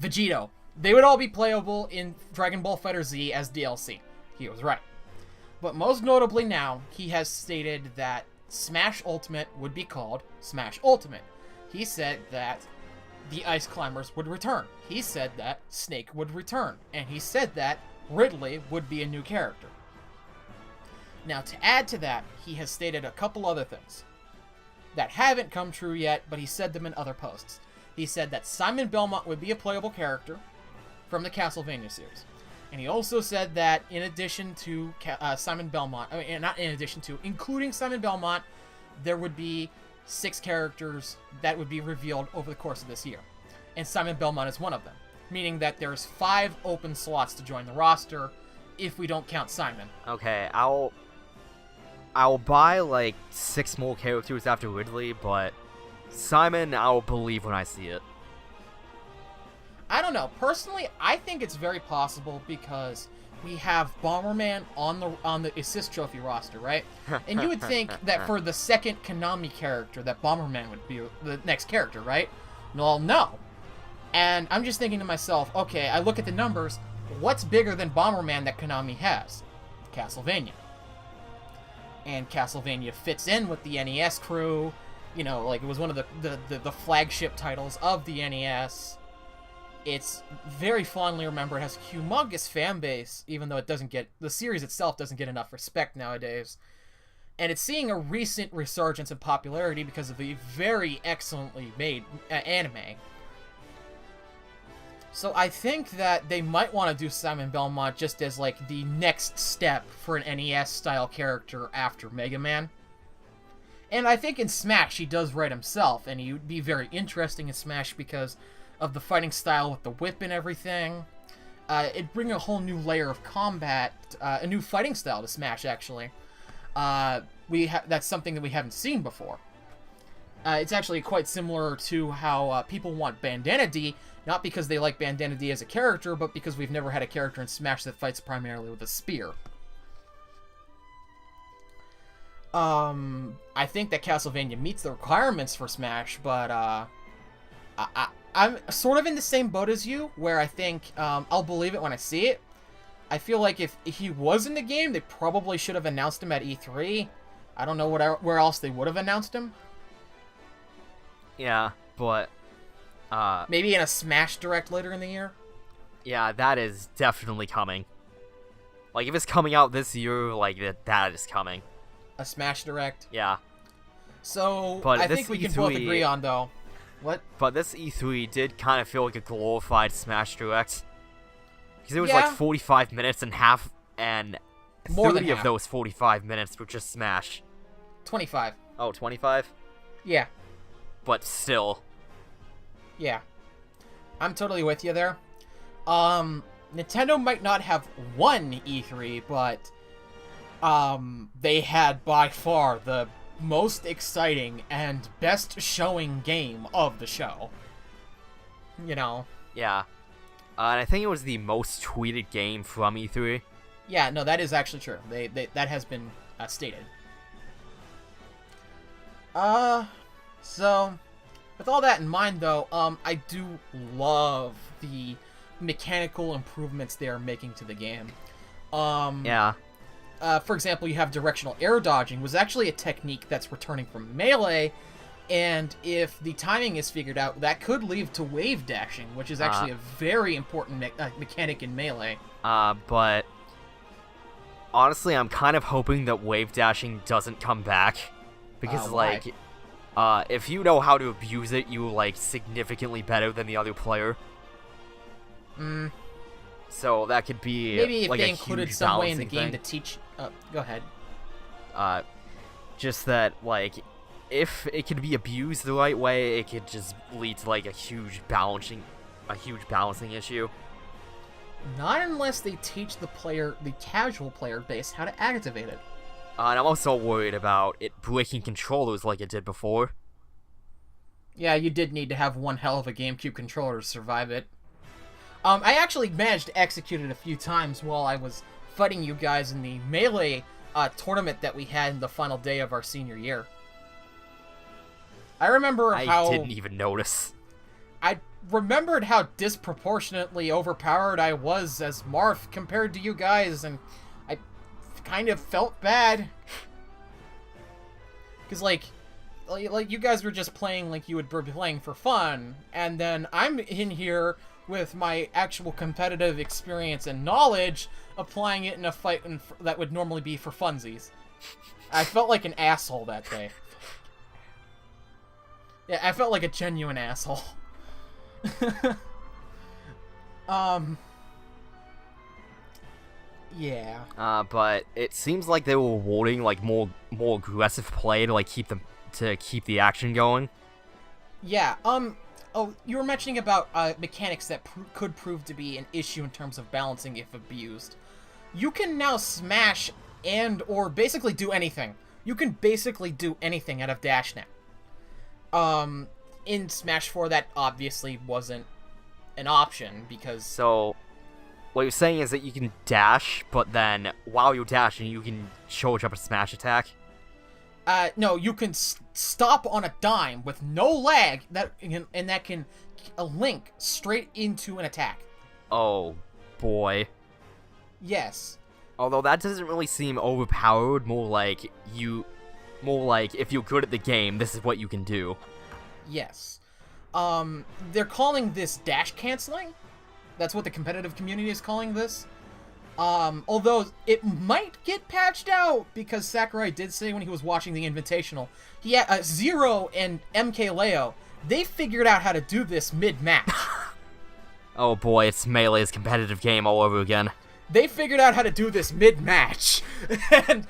Vegito, they would all be playable in Dragon Ball FighterZ as DLC. He was right. But most notably now, he has stated that Smash Ultimate would be called Smash Ultimate. He said that the Ice Climbers would return. He said that Snake would return. And he said that Ridley would be a new character. Now, to add to that, he has stated a couple other things that haven't come true yet, but he said them in other posts. He said that Simon Belmont would be a playable character from the Castlevania series. And he also said that in addition to Simon Belmont, including Simon Belmont, there would be 6 characters that would be revealed over the course of this year. And Simon Belmont is one of them, meaning that there's 5 open slots to join the roster if we don't count Simon. Okay, I'll buy like 6 more characters after Ridley, but Simon I'll believe when I see it. I don't know. Personally, I think it's very possible because we have Bomberman on the Assist Trophy roster, right? And you would think that for the second Konami character, that Bomberman would be the next character, right? Well, no. And I'm just thinking to myself, okay, I look at the numbers, what's bigger than Bomberman that Konami has? Castlevania. And Castlevania fits in with the NES crew. You know, like it was one of the flagship titles of the NES. It's very fondly remembered. It has a humongous fan base, even though the series itself doesn't get enough respect nowadays. And it's seeing a recent resurgence in popularity because of the very excellently made anime. So I think that they might want to do Simon Belmont just as like the next step for an NES-style character after Mega Man. And I think in Smash he does right himself, and he would be very interesting in Smash because of the fighting style with the whip and everything. It'd bring a whole new layer of combat, a new fighting style to Smash, actually. That's something that we haven't seen before. It's actually quite similar to how people want Bandana D, not because they like Bandana D as a character, but because we've never had a character in Smash that fights primarily with a spear. I think that Castlevania meets the requirements for Smash, but I'm sort of in the same boat as you, where I think I'll believe it when I see it. I feel like if he was in the game, they probably should have announced him at E3. I don't know where else they would have announced him. Yeah, but maybe in a Smash Direct later in the year? Yeah, that is definitely coming. Like, if it's coming out this year, like, that is coming. A Smash Direct? Yeah. So, but I think we can both agree on, though. What? But this E3 did kind of feel like a glorified Smash Direct. Because it was like 45 minutes and half, and more 30 than of half. those 45 minutes were just Smash. 25. Oh, 25? Yeah. But still. Yeah. I'm totally with you there. Nintendo might not have won E3, but they had by far the most exciting and best showing game of the show. You know? Yeah. And I think it was the most tweeted game from E3. Yeah, no, that is actually true. That has been stated. So, with all that in mind, though, I do love the mechanical improvements they are making to the game. Yeah. For example, you have directional air dodging, was actually a technique that's returning from Melee, and if the timing is figured out, that could lead to wave dashing, which is actually a very important mechanic in Melee. But honestly, I'm kind of hoping that wave dashing doesn't come back, because why? if you know how to abuse it, you like significantly better than the other player. So that could be maybe if like they a included huge some way in the balancing game to teach. Go ahead. Just that like if it could be abused the right way, it could just lead to like a huge balancing issue. Not unless they teach the casual player base, how to activate it. And I'm also worried about it breaking controllers like it did before. Yeah, you did need to have one hell of a GameCube controller to survive it. I actually managed to execute it a few times while I was fighting you guys in the Melee tournament that we had in the final day of our senior year. I remember I didn't even notice. I remembered how disproportionately overpowered I was as Marth compared to you guys, and I kind of felt bad. Because, like you guys were just playing like you would be playing for fun, and then I'm in here with my actual competitive experience and knowledge, applying it in a fight that would normally be for funsies. I felt like an asshole that day. Yeah, I felt like a genuine asshole. Yeah. But it seems like they were rewarding like more aggressive play to like keep the action going. Yeah. Oh, you were mentioning about mechanics that could prove to be an issue in terms of balancing if abused. You can now smash or basically do anything. You can basically do anything out of dash now. In Smash 4, that obviously wasn't an option because... So, what you're saying is that you can dash, but then while you're dashing, you can charge up a smash attack? No, you can stop on a dime with no lag, and that can link straight into an attack. Oh, boy. Yes. Although that doesn't really seem overpowered, more like if you're good at the game, this is what you can do. Yes. They're calling this dash canceling. That's what the competitive community is calling this. Although it might get patched out, because Sakurai did say when he was watching the Invitational, Zero and MK Leo, they figured out how to do this mid-match. Oh boy, it's Melee's competitive game all over again. They figured out how to do this mid-match, and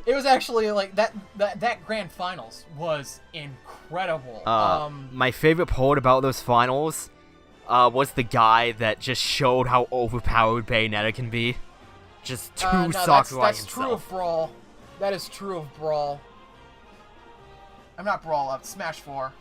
it was actually like that grand finals was incredible. My favorite part about those finals was the guy that just showed how overpowered Bayonetta can be. Just two Sakurai that's himself. true of Brawl. That is true of Brawl. I'm not Brawl, Smash 4.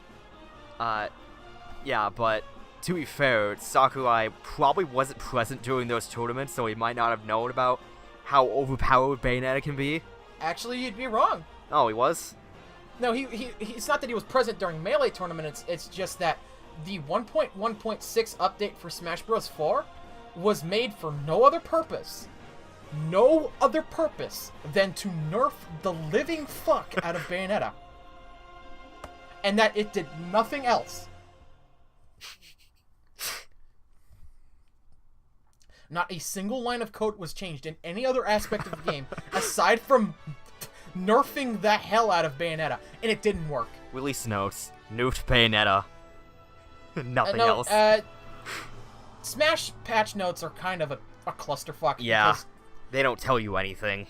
Yeah, but to be fair, Sakurai probably wasn't present during those tournaments, so he might not have known about how overpowered Bayonetta can be. Actually, you'd be wrong. Oh, he was? No, it's not that he was present during Melee tournament, it's just that the 1.1.6 update for Smash Bros. 4 was made for no other purpose than to nerf the living fuck out of Bayonetta. And that it did nothing else. Not a single line of code was changed in any other aspect of the game, aside from nerfing the hell out of Bayonetta, and it didn't work. Release notes. Nerfed Bayonetta. Nothing else. Smash patch notes are kind of a clusterfuck. Yeah, they don't tell you anything.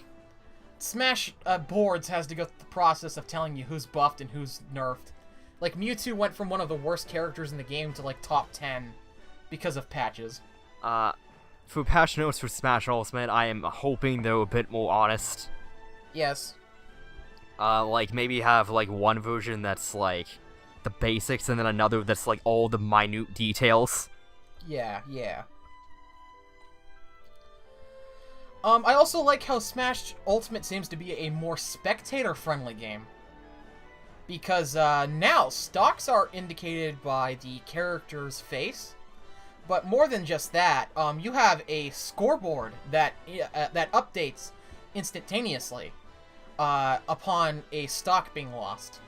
Smash boards has to go through the process of telling you who's buffed and who's nerfed. Like, Mewtwo went from one of the worst characters in the game to, like, top 10 because of patches. For patch notes for Smash Ultimate, I am hoping they're a bit more honest. Yes. Like, maybe have, like, one version that's, like, the basics, and then another that's, like, all the minute details. Yeah. I also like how Smash Ultimate seems to be a more spectator-friendly game. Because, now, stocks are indicated by the character's face. But more than just that, you have a scoreboard that updates instantaneously upon a stock being lost.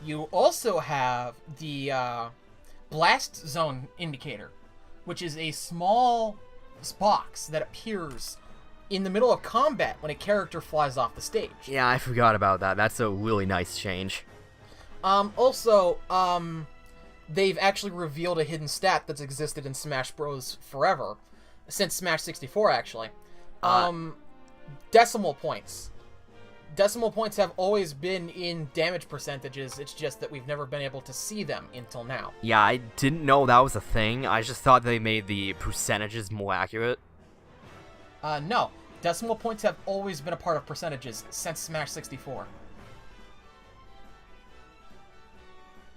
You also have the blast zone indicator, which is a small box that appears in the middle of combat when a character flies off the stage. Yeah, I forgot about that. That's a really nice change. They've actually revealed a hidden stat that's existed in Smash Bros. Forever. Since Smash 64, actually. Decimal points. Decimal points have always been in damage percentages, it's just that we've never been able to see them until now. Yeah, I didn't know that was a thing. I just thought they made the percentages more accurate. No. Decimal points have always been a part of percentages since Smash 64.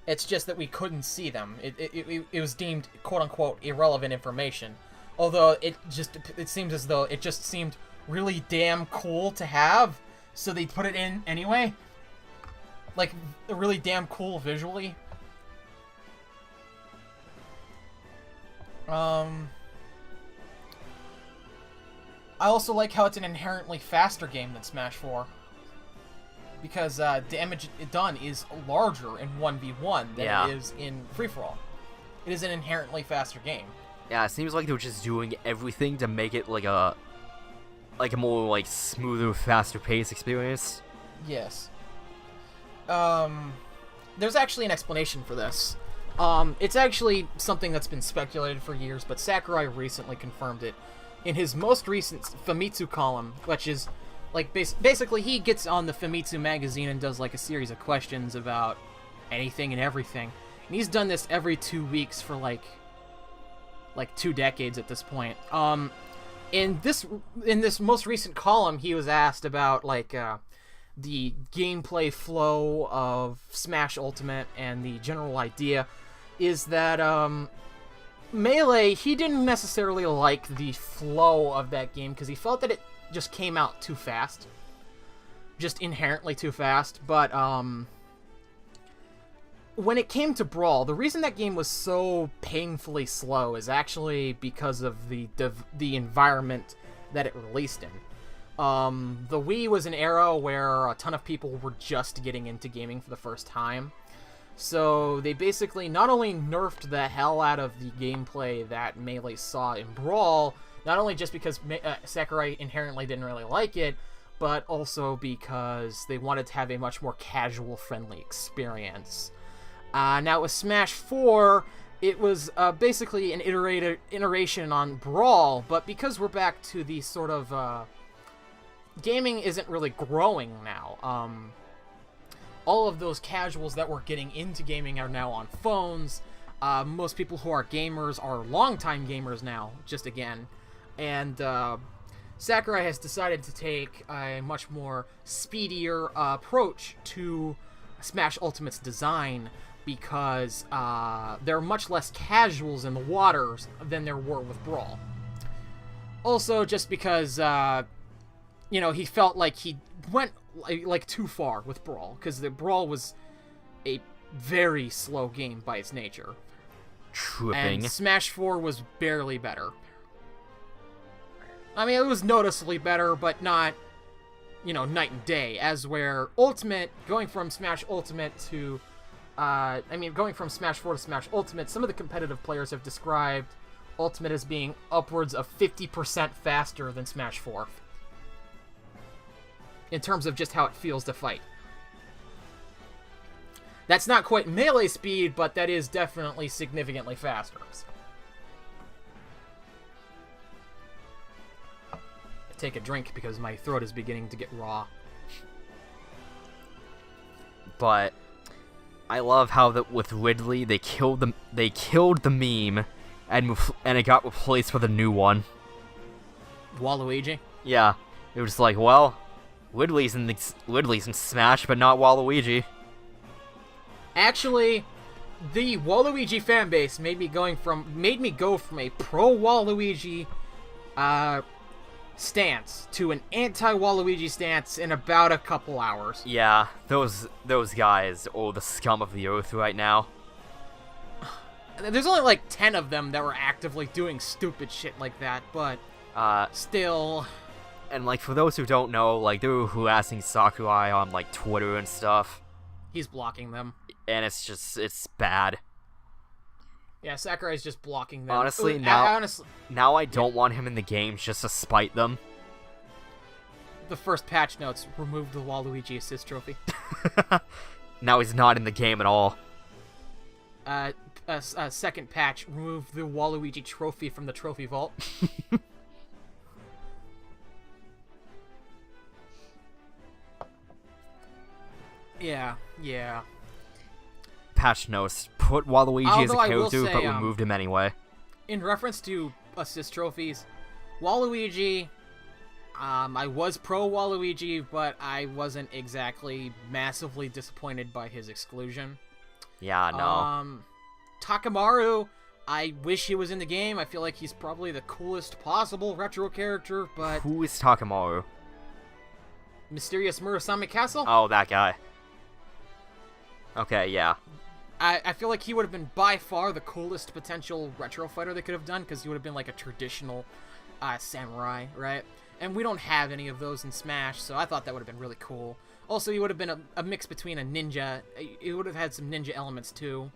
It's just that we couldn't see them. It was deemed, quote-unquote, irrelevant information. Although it seems as though it just seemed really damn cool to have, so they put it in anyway. Like, really damn cool visually. I also like how it's an inherently faster game than Smash 4. Because damage done is larger in 1v1 than it is in free-for-all. It is an inherently faster game. Yeah, it seems like they're just doing everything to make it like a more like smoother, faster paced experience. Yes. There's actually an explanation for this. It's actually something that's been speculated for years, but Sakurai recently confirmed it in his most recent Famitsu column, which is like basically he gets on the Famitsu magazine and does like a series of questions about anything and everything. And he's done this every 2 weeks for like 2 decades at this point. In this most recent column, he was asked about like the gameplay flow of Smash Ultimate, and the general idea is that Melee, he didn't necessarily like the flow of that game because he felt that it just came out too fast. Just inherently too fast. But when it came to Brawl, the reason that game was so painfully slow is actually because of the environment that it released in. The Wii was an era where a ton of people were just getting into gaming for the first time. So they basically not only nerfed the hell out of the gameplay that Melee saw in Brawl, not only just because Sakurai inherently didn't really like it, but also because they wanted to have a much more casual-friendly experience. Now with Smash 4, it was basically an iteration on Brawl, but because we're back to the sort of... gaming isn't really growing now. All of those casuals that were getting into gaming are now on phones. Most people who are gamers are longtime gamers now, just again. And Sakurai has decided to take a much more speedier approach to Smash Ultimate's design, because there are much less casuals in the waters than there were with Brawl. Also, just because, he felt like he went like too far with Brawl, because the Brawl was a very slow game by its nature. Tripping. And Smash 4 was barely better. I mean, it was noticeably better, but not, night and day. As where Ultimate, going from Smash Ultimate to, going from Smash 4 to Smash Ultimate, some of the competitive players have described Ultimate as being upwards of 50% faster than Smash 4. In terms of just how it feels to fight. That's not quite Melee speed, but that is definitely significantly faster. Take a drink because my throat is beginning to get raw. But I love how that with Ridley they killed the meme, and it got replaced with a new one. Waluigi? Yeah, it was like, well, Ridley's in Smash, but not Waluigi. Actually, the Waluigi fanbase made me go from a pro Waluigi stance to an anti-Waluigi stance in about a couple hours. Yeah, those guys are the scum of the earth right now. There's only like 10 of them that were actively doing stupid shit like that, but still. And like for those who don't know, like they were harassing Sakurai on like Twitter and stuff. He's blocking them. And it's bad. Yeah, Sakurai's just blocking them. Honestly, now I don't want him in the game just to spite them. The first patch notes removed the Waluigi assist trophy. Now he's not in the game at all. A second patch, remove the Waluigi trophy from the trophy vault. Yeah. Patch notes. Put Waluigi as a Although I will character, say, but removed him anyway. In reference to assist trophies, Waluigi, I was pro Waluigi, but I wasn't exactly massively disappointed by his exclusion. Yeah, no. Takamaru, I wish he was in the game. I feel like he's probably the coolest possible retro character, but... Who is Takamaru? Mysterious Murasame Castle? Oh, that guy. Okay, yeah. I feel like he would have been by far the coolest potential retro fighter they could have done, because he would have been like a traditional samurai, right? And we don't have any of those in Smash, so I thought that would have been really cool. Also, he would have been a mix between a ninja. He would have had some ninja elements, too.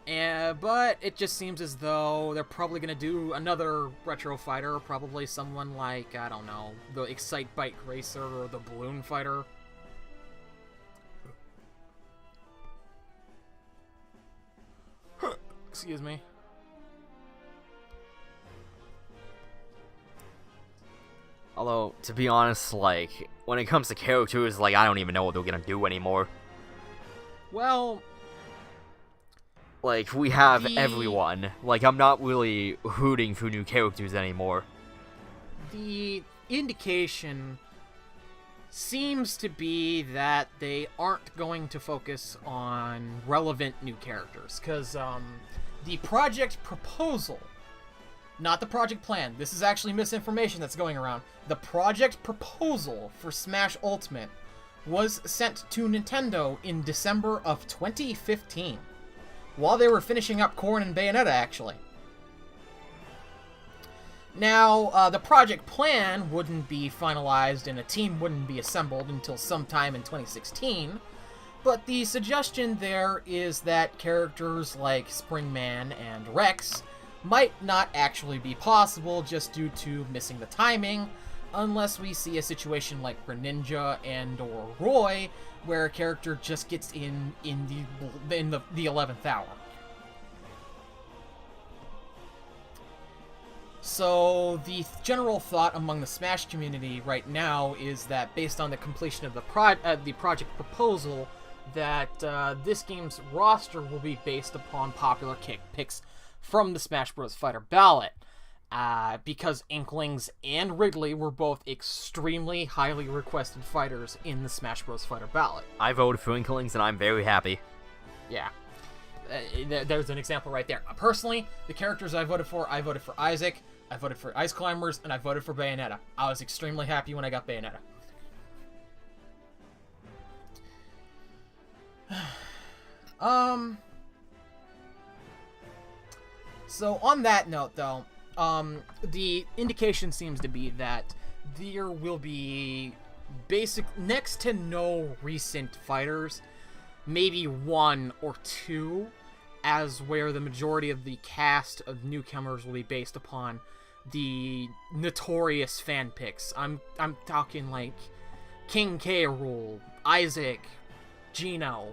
But it just seems as though they're probably going to do another retro fighter, probably someone like, I don't know, the Excite Bike Racer or the Balloon Fighter. Excuse me. Although, to be honest, like, when it comes to characters, like, I don't even know what they're gonna do anymore. Well... Like, we have everyone. Like, I'm not really hooting for new characters anymore. The indication seems to be that they aren't going to focus on relevant new characters, because, the project proposal, not the project plan, this is actually misinformation that's going around. The project proposal for Smash Ultimate was sent to Nintendo in December of 2015, while they were finishing up Corrin and Bayonetta, actually. Now, the project plan wouldn't be finalized and a team wouldn't be assembled until sometime in 2016, but the suggestion there is that characters like Springman and Rex might not actually be possible just due to missing the timing, unless we see a situation like Greninja and or Roy, where a character just gets in the 11th hour. So the general thought among the Smash community right now is that, based on the completion of the project proposal, that this game's roster will be based upon popular picks from the Smash Bros. Fighter ballot, because Inklings and Ridley were both extremely highly requested fighters in the Smash Bros. Fighter ballot. I voted for Inklings, and I'm very happy. Yeah. There's an example right there. Personally, the characters I voted for Isaac, I voted for Ice Climbers, and I voted for Bayonetta. I was extremely happy when I got Bayonetta. So on that note, though, the indication seems to be that there will be next to no recent fighters, maybe one or two, as where the majority of the cast of newcomers will be based upon the notorious fan picks. I'm talking like King K. Rool, Isaac, Gino,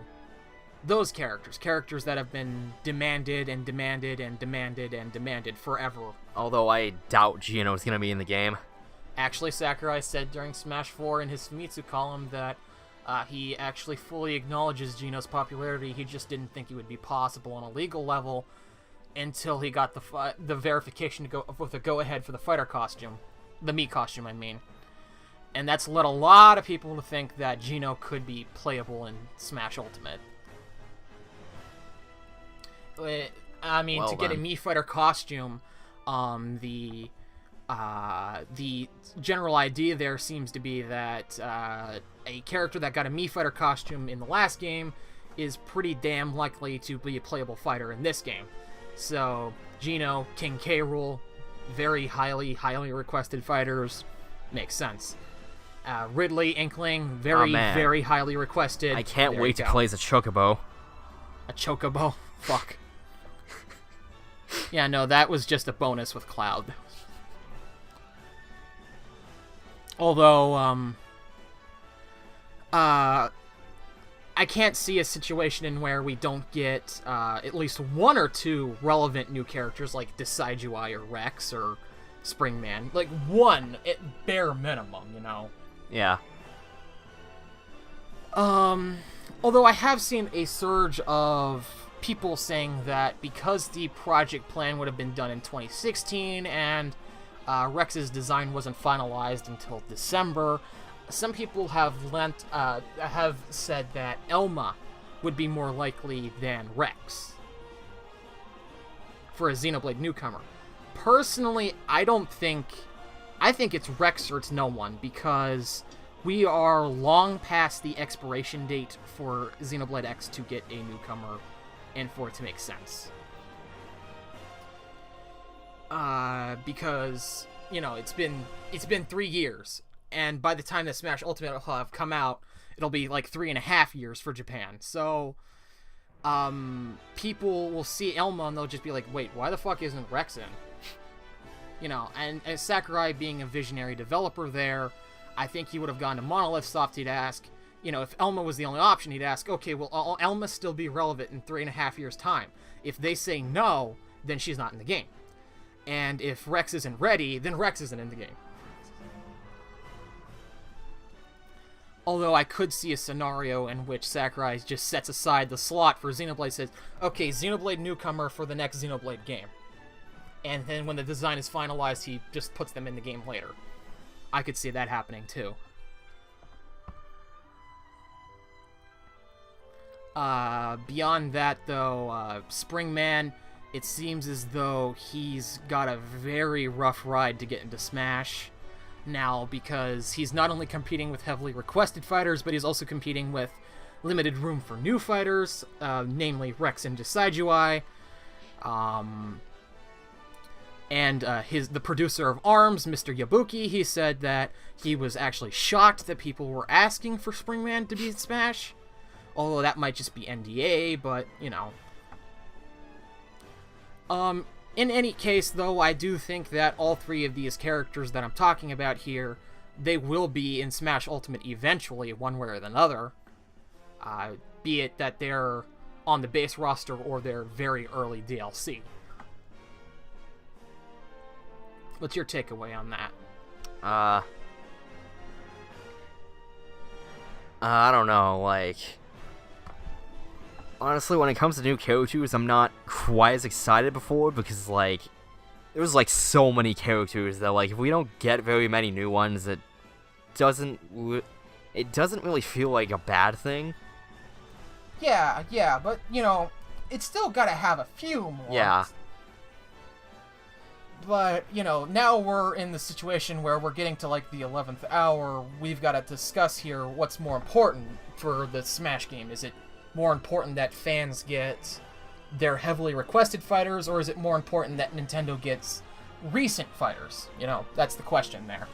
those characters that have been demanded and demanded and demanded and demanded forever. Although I doubt Gino's gonna be in the game. Actually, Sakurai said during Smash 4 in his Famitsu column that he actually fully acknowledges Gino's popularity. He just didn't think it would be possible on a legal level until he got the verification to go with the go-ahead for the fighter costume, the Mii costume, I mean. And that's led a lot of people to think that Gino could be playable in Smash Ultimate. I mean, well, to get a Mii fighter costume, the general idea there seems to be that a character that got a Mii fighter costume in the last game is pretty damn likely to be a playable fighter in this game. So, Gino, King K. Rool, very highly requested fighters, makes sense. Ridley, Inkling, very highly requested. I can't wait to play as a Chocobo. A Chocobo? Fuck. Yeah, no, that was just a bonus with Cloud. Although, I can't see a situation in where we don't get at least one or two relevant new characters like Decidueye or Rex or Springman. Like, one at bare minimum, you know? Yeah. Although I have seen a surge of people saying that because the project plan would have been done in 2016 and Rex's design wasn't finalized until December, some people have said that Elma would be more likely than Rex for a Xenoblade newcomer. Personally, I think it's Rex or it's no one, because we are long past the expiration date for Xenoblade X to get a newcomer and for it to make sense. Because, you know, it's been 3 years, and by the time that Smash Ultimate will have come out, it'll be like 3.5 years for Japan. So, people will see Elma and they'll just be like, wait, why the fuck isn't Rex in? You know, and as Sakurai being a visionary developer there, I think he would have gone to Monolith Soft. He'd ask, you know, if Elma was the only option, he'd ask, okay, will Elma still be relevant in 3.5 years' time? If they say no, then she's not in the game. And if Rex isn't ready, then Rex isn't in the game. Although I could see a scenario in which Sakurai just sets aside the slot for Xenoblade, says, okay, Xenoblade newcomer for the next Xenoblade game. And then when the design is finalized, he just puts them in the game later. I could see that happening too. Beyond that, though, Springman, it seems as though he's got a very rough ride to get into Smash now, because he's not only competing with heavily requested fighters, but he's also competing with limited room for new fighters, namely Rex and Decidueye. And the producer of ARMS, Mr. Yabuki, he said that he was actually shocked that people were asking for Springman to be in Smash. Although that might just be NDA, but, you know. In any case, though, I do think that all three of these characters that I'm talking about here, they will be in Smash Ultimate eventually, one way or another. Be it that they're on the base roster or they're very early DLC. What's your takeaway on that? I don't know, like, honestly, when it comes to new characters, I'm not quite as excited before, because, like, there's, like, so many characters that, like, if we don't get very many new ones, it doesn't really feel like a bad thing. Yeah, but, you know, it's still gotta have a few more. Yeah. But, you know, now we're in the situation where we're getting to, like, the 11th hour. We've got to discuss here what's more important for the Smash game. Is it more important that fans get their heavily requested fighters, or is it more important that Nintendo gets recent fighters? You know, that's the question there.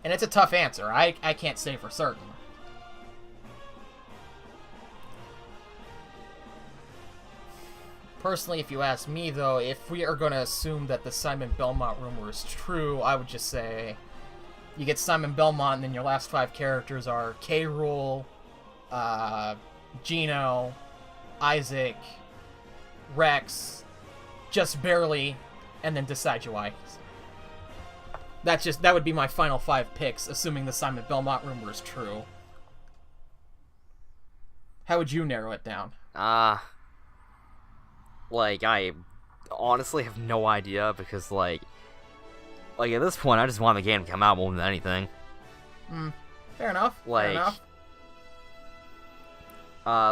And it's a tough answer. I can't say for certain. Personally, if you ask me, though, if we are going to assume that the Simon Belmont rumor is true, I would just say you get Simon Belmont, and then your last 5 characters are K. Rool, Gino, Isaac, Rex, just barely, and then Decidueye. That would be my final 5 picks, assuming the Simon Belmont rumor is true. How would you narrow it down? Like, I honestly have no idea, because, like, at this point, I just want the game to come out more than anything. Fair enough. Like, fair enough.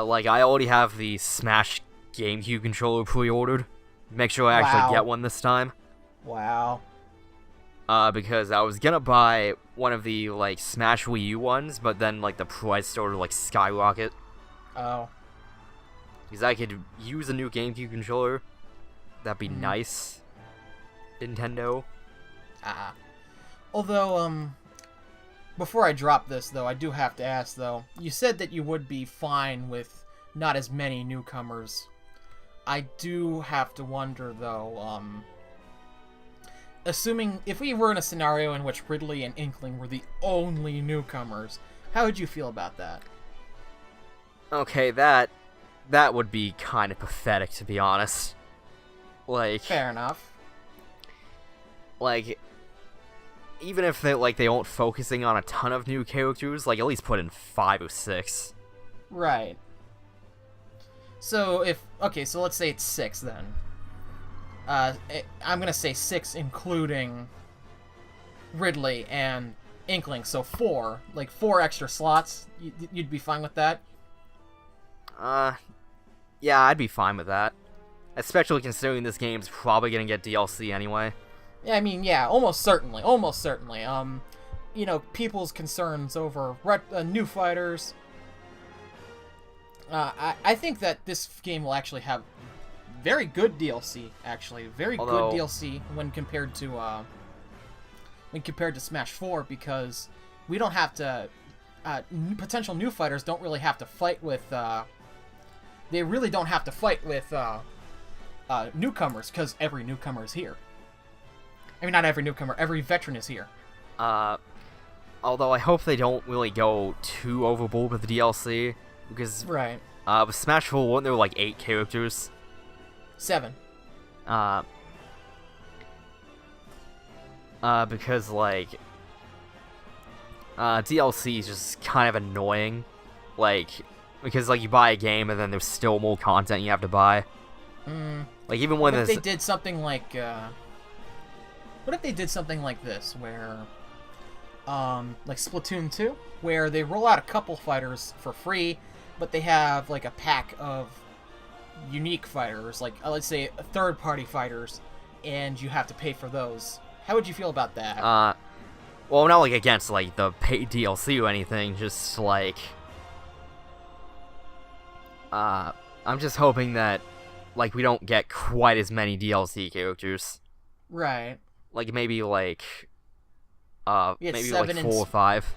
Like, I already have the Smash GameCube controller pre-ordered. Make sure I actually get one this time. Wow. Because I was gonna buy one of the, like, Smash Wii U ones, but then, like, the price started to, like, skyrocket. Oh. Because I could use a new GameCube controller. That'd be nice. Nintendo. Although, before I drop this, though, I do have to ask, though. You said that you would be fine with not as many newcomers. I do have to wonder, though, assuming, if we were in a scenario in which Ridley and Inkling were the only newcomers, How would you feel about that? Okay, that would be kind of pathetic, to be honest. Like, fair enough. Like, even if they aren't focusing on a ton of new characters, like, at least put in 5 or 6. Right. So so let's say it's 6 then. I'm gonna say 6 including Ridley and Inkling, so 4. Like, 4 extra slots. You'd be fine with that? Yeah, I'd be fine with that. Especially considering this game's probably gonna get DLC anyway. Yeah, I mean, yeah, almost certainly. You know, people's concerns over new fighters. I think that this game will actually have very good DLC, actually. Good DLC when compared to Smash 4, because we don't have to... potential new fighters don't really have to fight with... they really don't have to fight with newcomers, because every newcomer is here. I mean, not every newcomer, every veteran is here. Although I hope they don't really go too overboard with the DLC, because... Right. With Smash 4, weren't there like 8 characters? 7. Because, like... DLC is just kind of annoying. Like, because, like, you buy a game and then there's still more content you have to buy. Like, even when What if they did something like, what if they did something like this, where, like Splatoon 2, where they roll out a couple fighters for free, but they have, like, a pack of unique fighters, like, let's say, third-party fighters, and you have to pay for those. How would you feel about that? Well, I'm not, like, against, like, the paid DLC or anything, just, like... I'm just hoping that, like, we don't get quite as many DLC characters. Right. Like, maybe, like... maybe, 7 like, 4 or 5.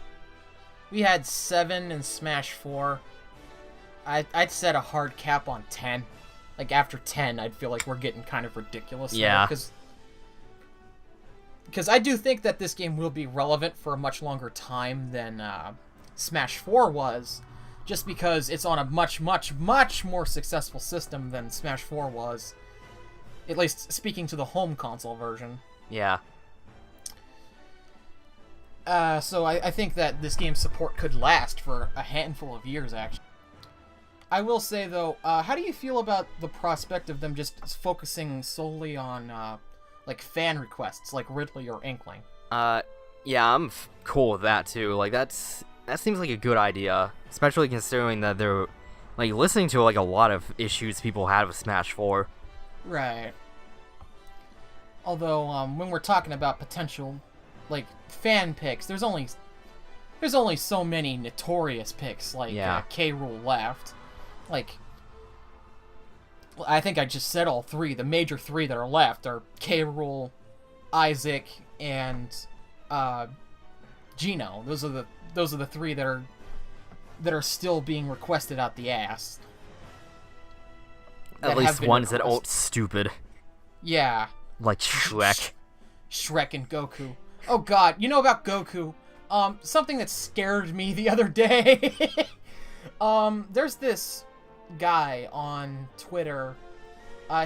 We had 7 in Smash 4. I'd set a hard cap on 10. Like, after 10, I'd feel like we're getting kind of ridiculous. Yeah. Because I do think that this game will be relevant for a much longer time than Smash 4 was, just because it's on a much, much, much more successful system than Smash 4 was. At least speaking to the home console version. Yeah. So I think that this game's support could last for a handful of years, actually. I will say, though, how do you feel about the prospect of them just focusing solely on, like, fan requests, like Ridley or Inkling? Yeah, I'm cool with that, too. Like, that seems like a good idea, especially considering that they're, like, listening to, like, a lot of issues people had with Smash 4. Right. Although, when we're talking about potential, like, fan picks, there's only so many notorious picks, like, K. Rool left. Like, I think I just said all 3. The major 3 that are left are K. Rool, Isaac, and Gino. Those are the 3 that are still being requested out the ass. At least ones that aren't stupid. Yeah. Like Shrek. Shrek and Goku. Oh god, you know about Goku? Something that scared me the other day. There's this guy on Twitter.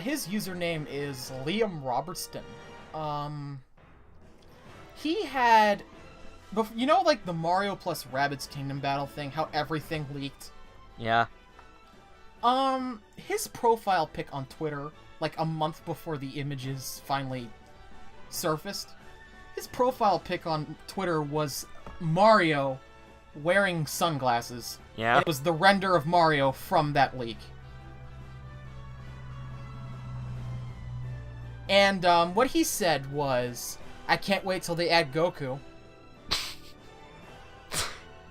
His username is Liam Robertson. He had... You know, like, the Mario plus Rabbids Kingdom battle thing? How everything leaked? Yeah. His profile pic on Twitter, like, a month before the images finally surfaced, his profile pic on Twitter was Mario wearing sunglasses. Yeah. It was the render of Mario from that leak. And, what he said was, I can't wait till they add Goku.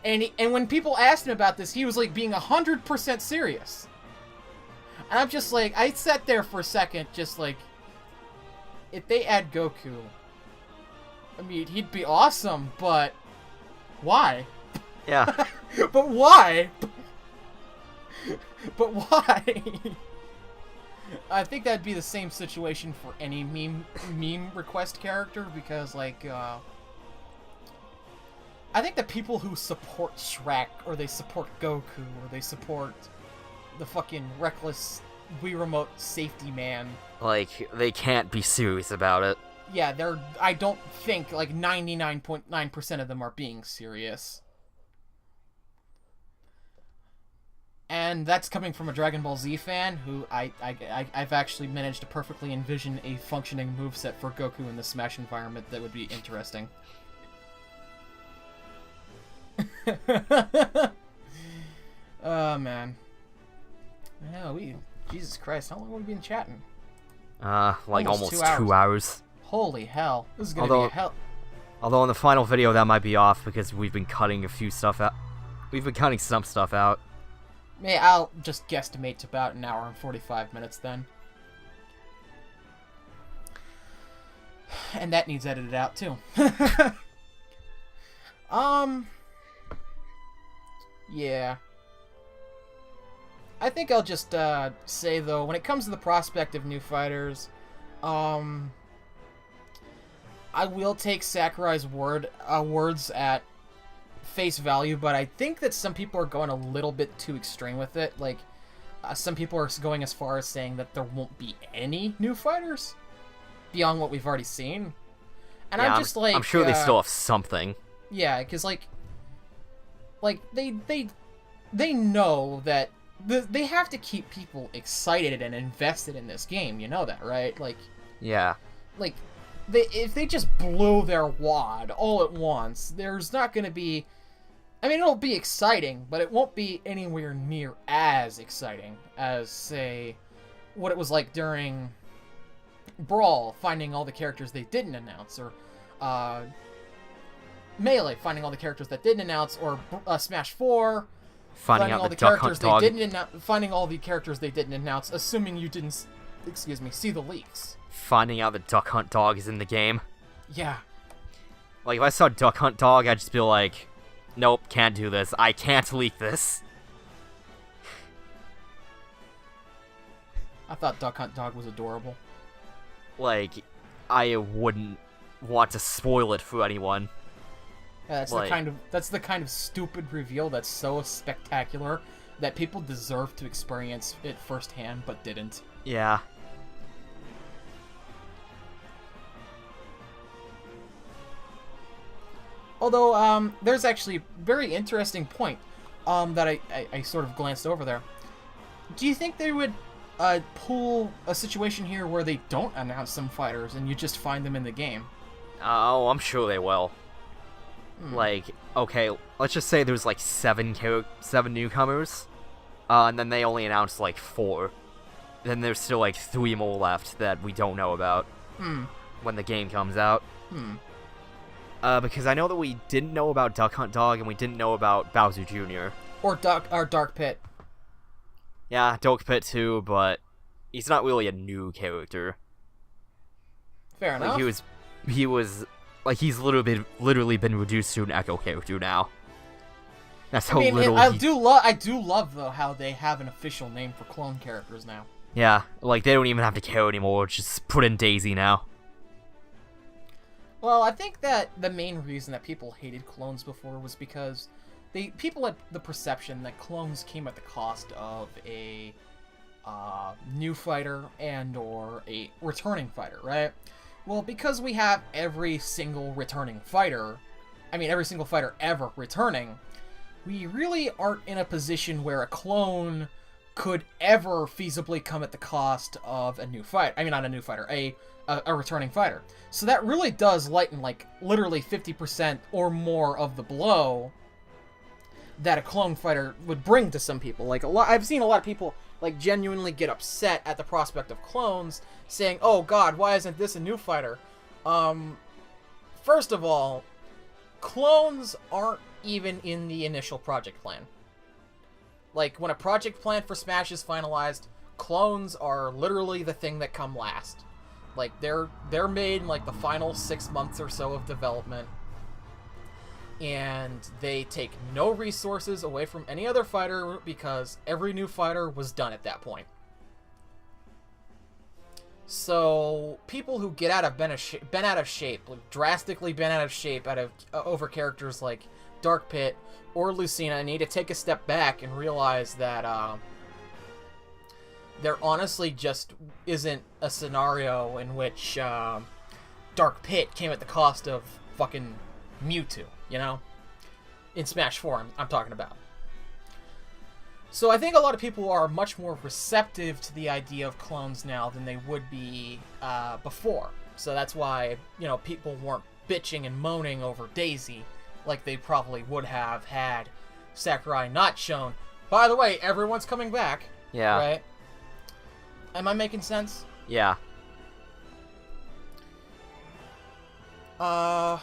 And when people asked him about this, he was, like, being 100% serious. And I'm just like, I sat there for a second, just like, if they add Goku, I mean, he'd be awesome, but why? Yeah. But why? But why? I think that'd be the same situation for any meme request character, because, like, I think the people who support Shrek, or they support Goku, or they support the fucking reckless Wii Remote safety man. Like, they can't be serious about it. Yeah, I don't think, like, 99.9% of them are being serious. And that's coming from a Dragon Ball Z fan, who I've actually managed to perfectly envision a functioning moveset for Goku in the Smash environment that would be interesting. Oh, man. Yeah, Jesus Christ, how long have we been chatting? Like almost 2 hours. Holy hell. This is gonna be a hell... Although in the final video that might be off because we've been cutting a few stuff out. We've been cutting some stuff out. I'll just guesstimate to about an hour and 45 minutes then. And that needs edited out too. Yeah. I think I'll just say though, when it comes to the prospect of new fighters, I will take Sakurai's words at face value, but I think that some people are going a little bit too extreme with it. Like, some people are going as far as saying that there won't be any new fighters beyond what we've already seen. And yeah, I'm just like... I'm sure they still have something. Yeah, because, like they know that they have to keep people excited and invested in this game. You know that, right? Like... Yeah. Like... if they just blow their wad all at once, there's not going to be... I mean, it'll be exciting, but it won't be anywhere near as exciting as, say, what it was like during Brawl, finding all the characters they didn't announce, or Melee, finding all the characters that didn't announce, or Smash 4, finding all the characters they didn't announce, finding all the characters they didn't announce, assuming you didn't, see the leaks. Finding out that Duck Hunt Dog is in the game. Yeah. Like, if I saw Duck Hunt Dog, I'd just be like, nope, can't do this. I can't leak this. I thought Duck Hunt Dog was adorable. Like, I wouldn't want to spoil it for anyone. Yeah, that's the kind of stupid reveal that's so spectacular that people deserve to experience it firsthand, but didn't. Yeah. Although, there's actually a very interesting point that I sort of glanced over there. Do you think they would pull a situation here where they don't announce some fighters and you just find them in the game? Oh, I'm sure they will. Like, okay, let's just say there's like seven newcomers, and then they only announced like 4. Then there's still like 3 more left that we don't know about when the game comes out. Because I know that we didn't know about Duck Hunt Dog and we didn't know about Bowser Jr. Or Dark Pit. Yeah, Dark Pit too, but he's not really a new character. Fair enough. He was like, he's literally been reduced to an Echo character now. That's how little. I do love though how they have an official name for clone characters now. Yeah, like they don't even have to care anymore. Just put in Daisy now. Well, I think that the main reason that people hated clones before was because people had the perception that clones came at the cost of a new fighter and or a returning fighter, right? Well, because we have every single fighter ever returning, we really aren't in a position where a clone could ever feasibly come at the cost of a new fighter. I mean, not a new fighter, a returning fighter. So that really does lighten, like, literally 50% or more of the blow that a clone fighter would bring to some people. Like, I've seen a lot of people, like, genuinely get upset at the prospect of clones, saying, oh god, why isn't this a new fighter? First of all, clones aren't even in the initial project plan. Like, when a project plan for Smash is finalized, clones are literally the thing that come last. Like, they're made in, like, the final 6 months or so of development, and they take no resources away from any other fighter because every new fighter was done at that point. So people who get out of bent out of shape, like drastically bent out of shape over characters like Dark Pit or Lucina need to take a step back and realize that there honestly just isn't a scenario in which Dark Pit came at the cost of fucking Mewtwo, you know? In Smash 4, I'm talking about. So I think a lot of people are much more receptive to the idea of clones now than they would be before. So that's why, you know, people weren't bitching and moaning over Daisy like they probably would have had Sakurai not shown. By the way, everyone's coming back. Yeah. Right? Am I making sense? Yeah. I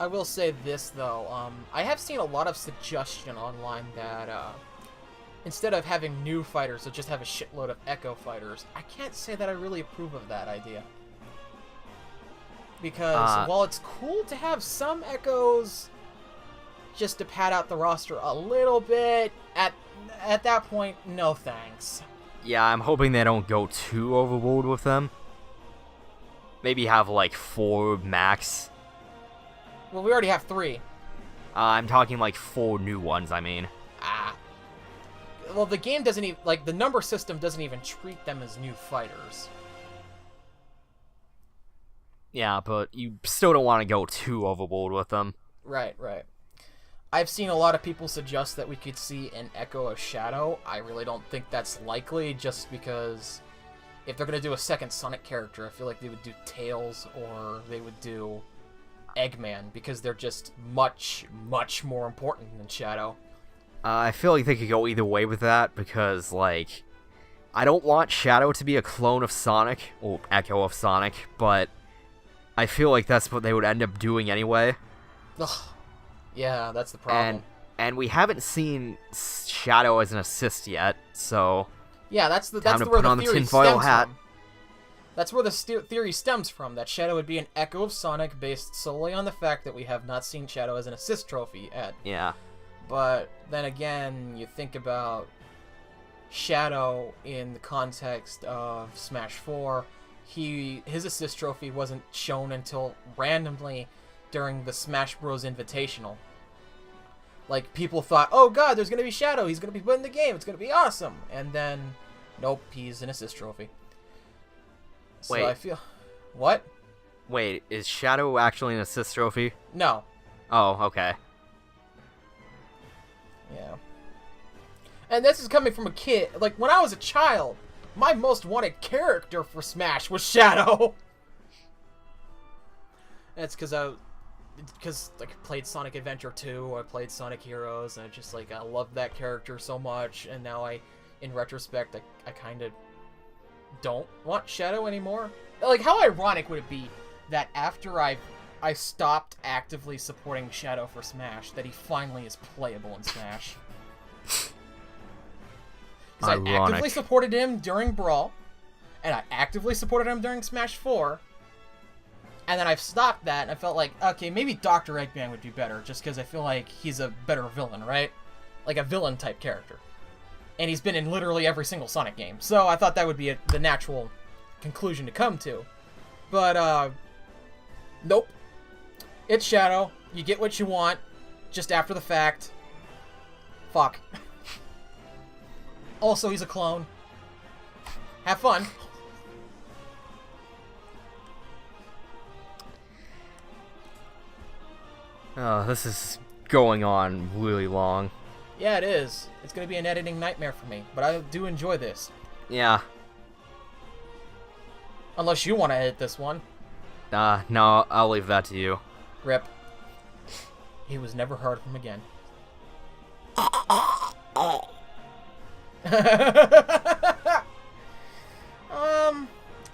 will say this, though. I have seen a lot of suggestion online that, instead of having new fighters, they'll just have a shitload of Echo fighters. I can't say that I really approve of that idea. Because while it's cool to have some Echoes just to pad out the roster a little bit, at that point, no thanks. Yeah, I'm hoping they don't go too overboard with them. Maybe have, like, 4 max. Well, we already have 3. I'm talking, like, 4 new ones, I mean. Well, the game doesn't even, like, the number system doesn't even treat them as new fighters. Yeah, but you still don't want to go too overboard with them. Right. I've seen a lot of people suggest that we could see an Echo of Shadow. I really don't think that's likely, just because if they're going to do a second Sonic character, I feel like they would do Tails or they would do Eggman, because they're just much, much more important than Shadow. I feel like they could go either way with that, because, like, I don't want Shadow to be a clone of Sonic, or Echo of Sonic, but I feel like that's what they would end up doing anyway. Ugh. Yeah, that's the problem. And we haven't seen Shadow as an assist yet, so yeah, that's where put the on the theory tinfoil stems hat. from. That's where the theory stems from, that Shadow would be an Echo of Sonic based solely on the fact that we have not seen Shadow as an assist trophy yet. Yeah. But then again, you think about Shadow in the context of Smash 4, his assist trophy wasn't shown until randomly during the Smash Bros. Invitational. Like, people thought, oh god, there's gonna be Shadow, he's gonna be put in the game, it's gonna be awesome! And then, nope, he's an assist trophy. So Wait. I feel... What? Wait, is Shadow actually an assist trophy? No. Oh, okay. Yeah. And this is coming from a kid. Like, when I was a child, my most wanted character for Smash was Shadow. That's because I played Sonic Adventure 2, I played Sonic Heroes, and I loved that character so much, and now in retrospect, I kind of don't want Shadow anymore. Like, how ironic would it be that after I stopped actively supporting Shadow for Smash, that he finally is playable in Smash? Because I actively supported him during Brawl, and I actively supported him during Smash 4, and then I've stopped that, and I felt like, okay, maybe Dr. Eggman would be better, just because I feel like he's a better villain, right? Like a villain-type character. And he's been in literally every single Sonic game, so I thought that would be the natural conclusion to come to. But, nope. It's Shadow. You get what you want, just after the fact. Fuck. Also, he's a clone. Have fun. Oh, this is going on really long. Yeah, it is. It's going to be an editing nightmare for me, but I do enjoy this. Yeah. Unless you want to edit this one. No, I'll leave that to you. Rip. He was never heard from again.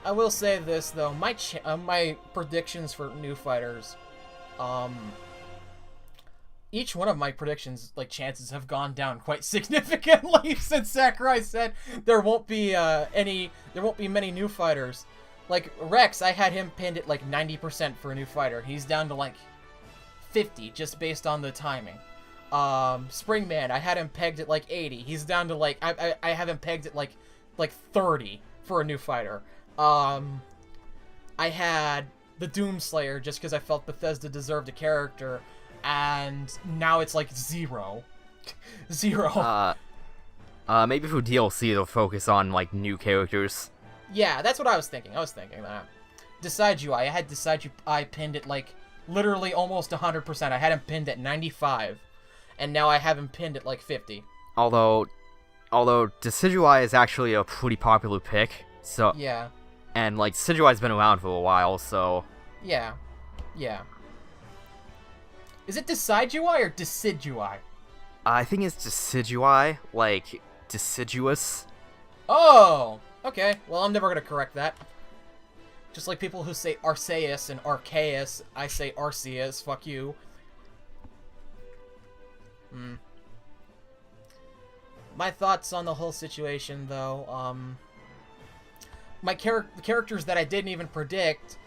I will say this though, my predictions for new fighters, each one of my predictions, like, chances have gone down quite significantly since Sakurai said there won't be many new fighters. Like Rex, I had him pinned at like 90% for a new fighter. He's down to like 50 just based on the timing. Springman, I had him pegged at like 80. He's down to like I have him pegged at like 30 for a new fighter. I had the Doomslayer just because I felt Bethesda deserved a character, and now it's like 0. 0. Maybe for DLC they'll focus on, like, new characters. Yeah, that's what I was thinking. I was thinking that. Decide UI. I had Decide UI pinned at, like, literally almost 100%. I had him pinned at 95, and now I have him pinned at, like, 50. Although Decidueye is actually a pretty popular pick, so... Yeah. And, like, Decidueye's been around for a while, so... Yeah. Yeah. Is it Decide UI or Decide UI? I think it's Decidueye, like, deciduous. Oh! Okay, well, I'm never gonna correct that. Just like people who say Arceus and Arceus, I say Arceus, fuck you. My thoughts on the whole situation, though, my characters that I didn't even predict,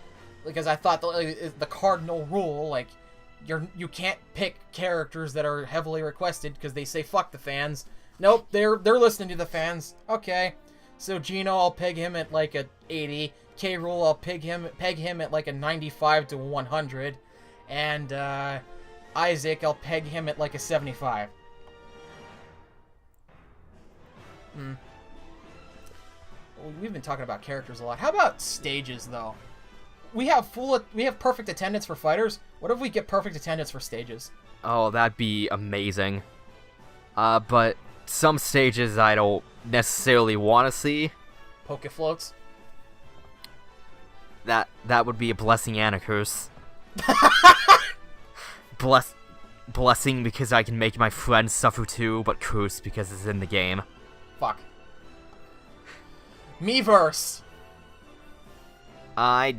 because I thought the cardinal rule, like, you can't pick characters that are heavily requested because they say fuck the fans. Nope, they're listening to the fans. Okay, so Gino, I'll peg him at like a 80. K. Rool, I'll peg him at like a 95 to 100, and Isaac, I'll peg him at like a 75. We've been talking about characters a lot. How about stages, though? We have perfect attendance for fighters. What if we get perfect attendance for stages? Oh, that'd be amazing. But some stages I don't necessarily want to see. Poke floats. That would be a blessing and a curse. Blessing because I can make my friends suffer too, but curse because it's in the game. Fuck. Miiverse. I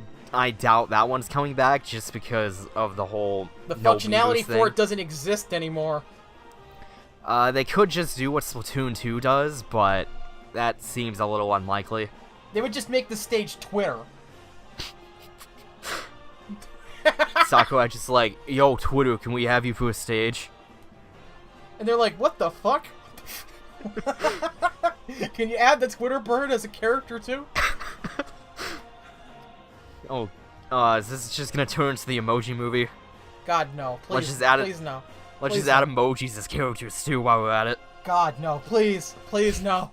doubt that one's coming back just because of the whole functionality for it doesn't exist anymore. They could just do what Splatoon 2 does, but that seems a little unlikely. They would just make the stage Twitter. Sakurai just like, yo, Twitter, can we have you for a stage? And they're like, what the fuck? Can you add the Twitter bird as a character too? Oh, is this just gonna turn into the Emoji Movie? God, no. Please, let's just add please no. Let's just add emojis as characters too while we're at it. God, no. Please. Please, no.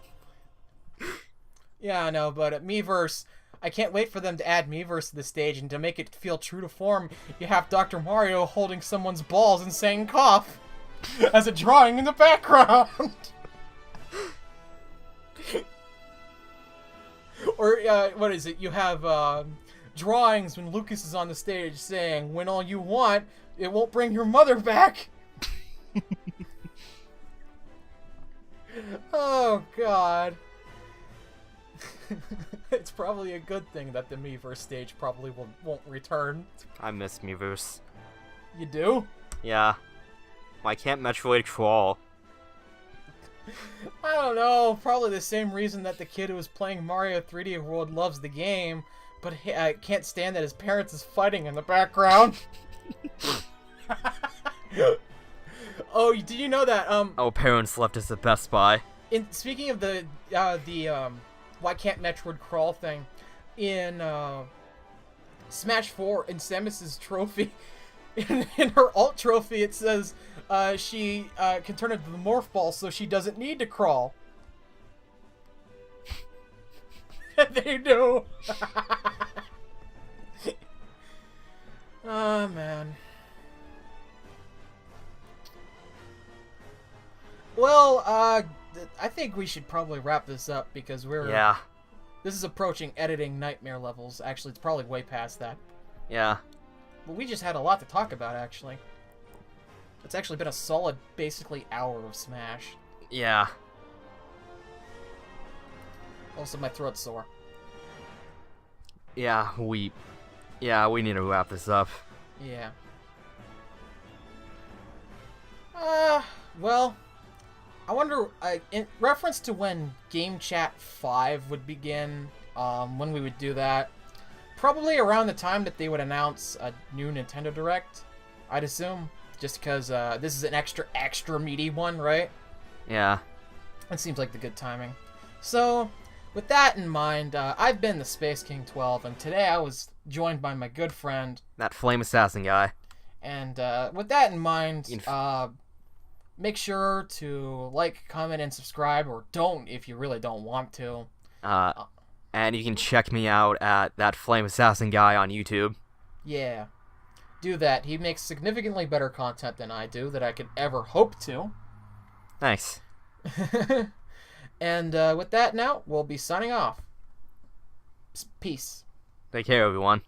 Yeah, I know, but at Miiverse, I can't wait for them to add Miiverse to the stage, and to make it feel true to form, you have Dr. Mario holding someone's balls and saying cough as a drawing in the background. Or, what is it? You have, drawings when Lucas is on the stage saying, when all you want, it won't bring your mother back. Oh, God. It's probably a good thing that the Miiverse stage probably won't return. I miss Miiverse. You do? Yeah. Why can't Metroid crawl? I don't know. Probably the same reason that the kid who was playing Mario 3D World loves the game, but I can't stand that his parents is fighting in the background. Oh, did you know that? Oh, parents left us at Best Buy. Speaking of the why can't Metroid crawl thing, in Smash 4 in Samus's trophy, in her alt trophy, it says she can turn into the morph ball, so she doesn't need to crawl. They do. Oh, man. Well, I think we should probably wrap this up because this is approaching editing nightmare levels. Actually, it's probably way past that. Yeah. But we just had a lot to talk about, actually. It's actually been a solid, basically, hour of Smash. Yeah. Also, my throat's sore. Yeah, we need to wrap this up. Yeah. Well, I wonder, in reference to when Game Chat 5 would begin, when we would do that, probably around the time that they would announce a new Nintendo Direct, I'd assume, just because this is an extra meaty one, right? Yeah. It seems like the good timing. So, with that in mind, I've been the Space King 12, and today I was joined by my good friend. That flame assassin guy. And with that in mind, make sure to like, comment, and subscribe, or don't if you really don't want to. And you can check me out at that flame assassin guy on YouTube. Yeah. Do that. He makes significantly better content than I do that I could ever hope to. Thanks. And with that now, we'll be signing off. Peace. Take care, everyone.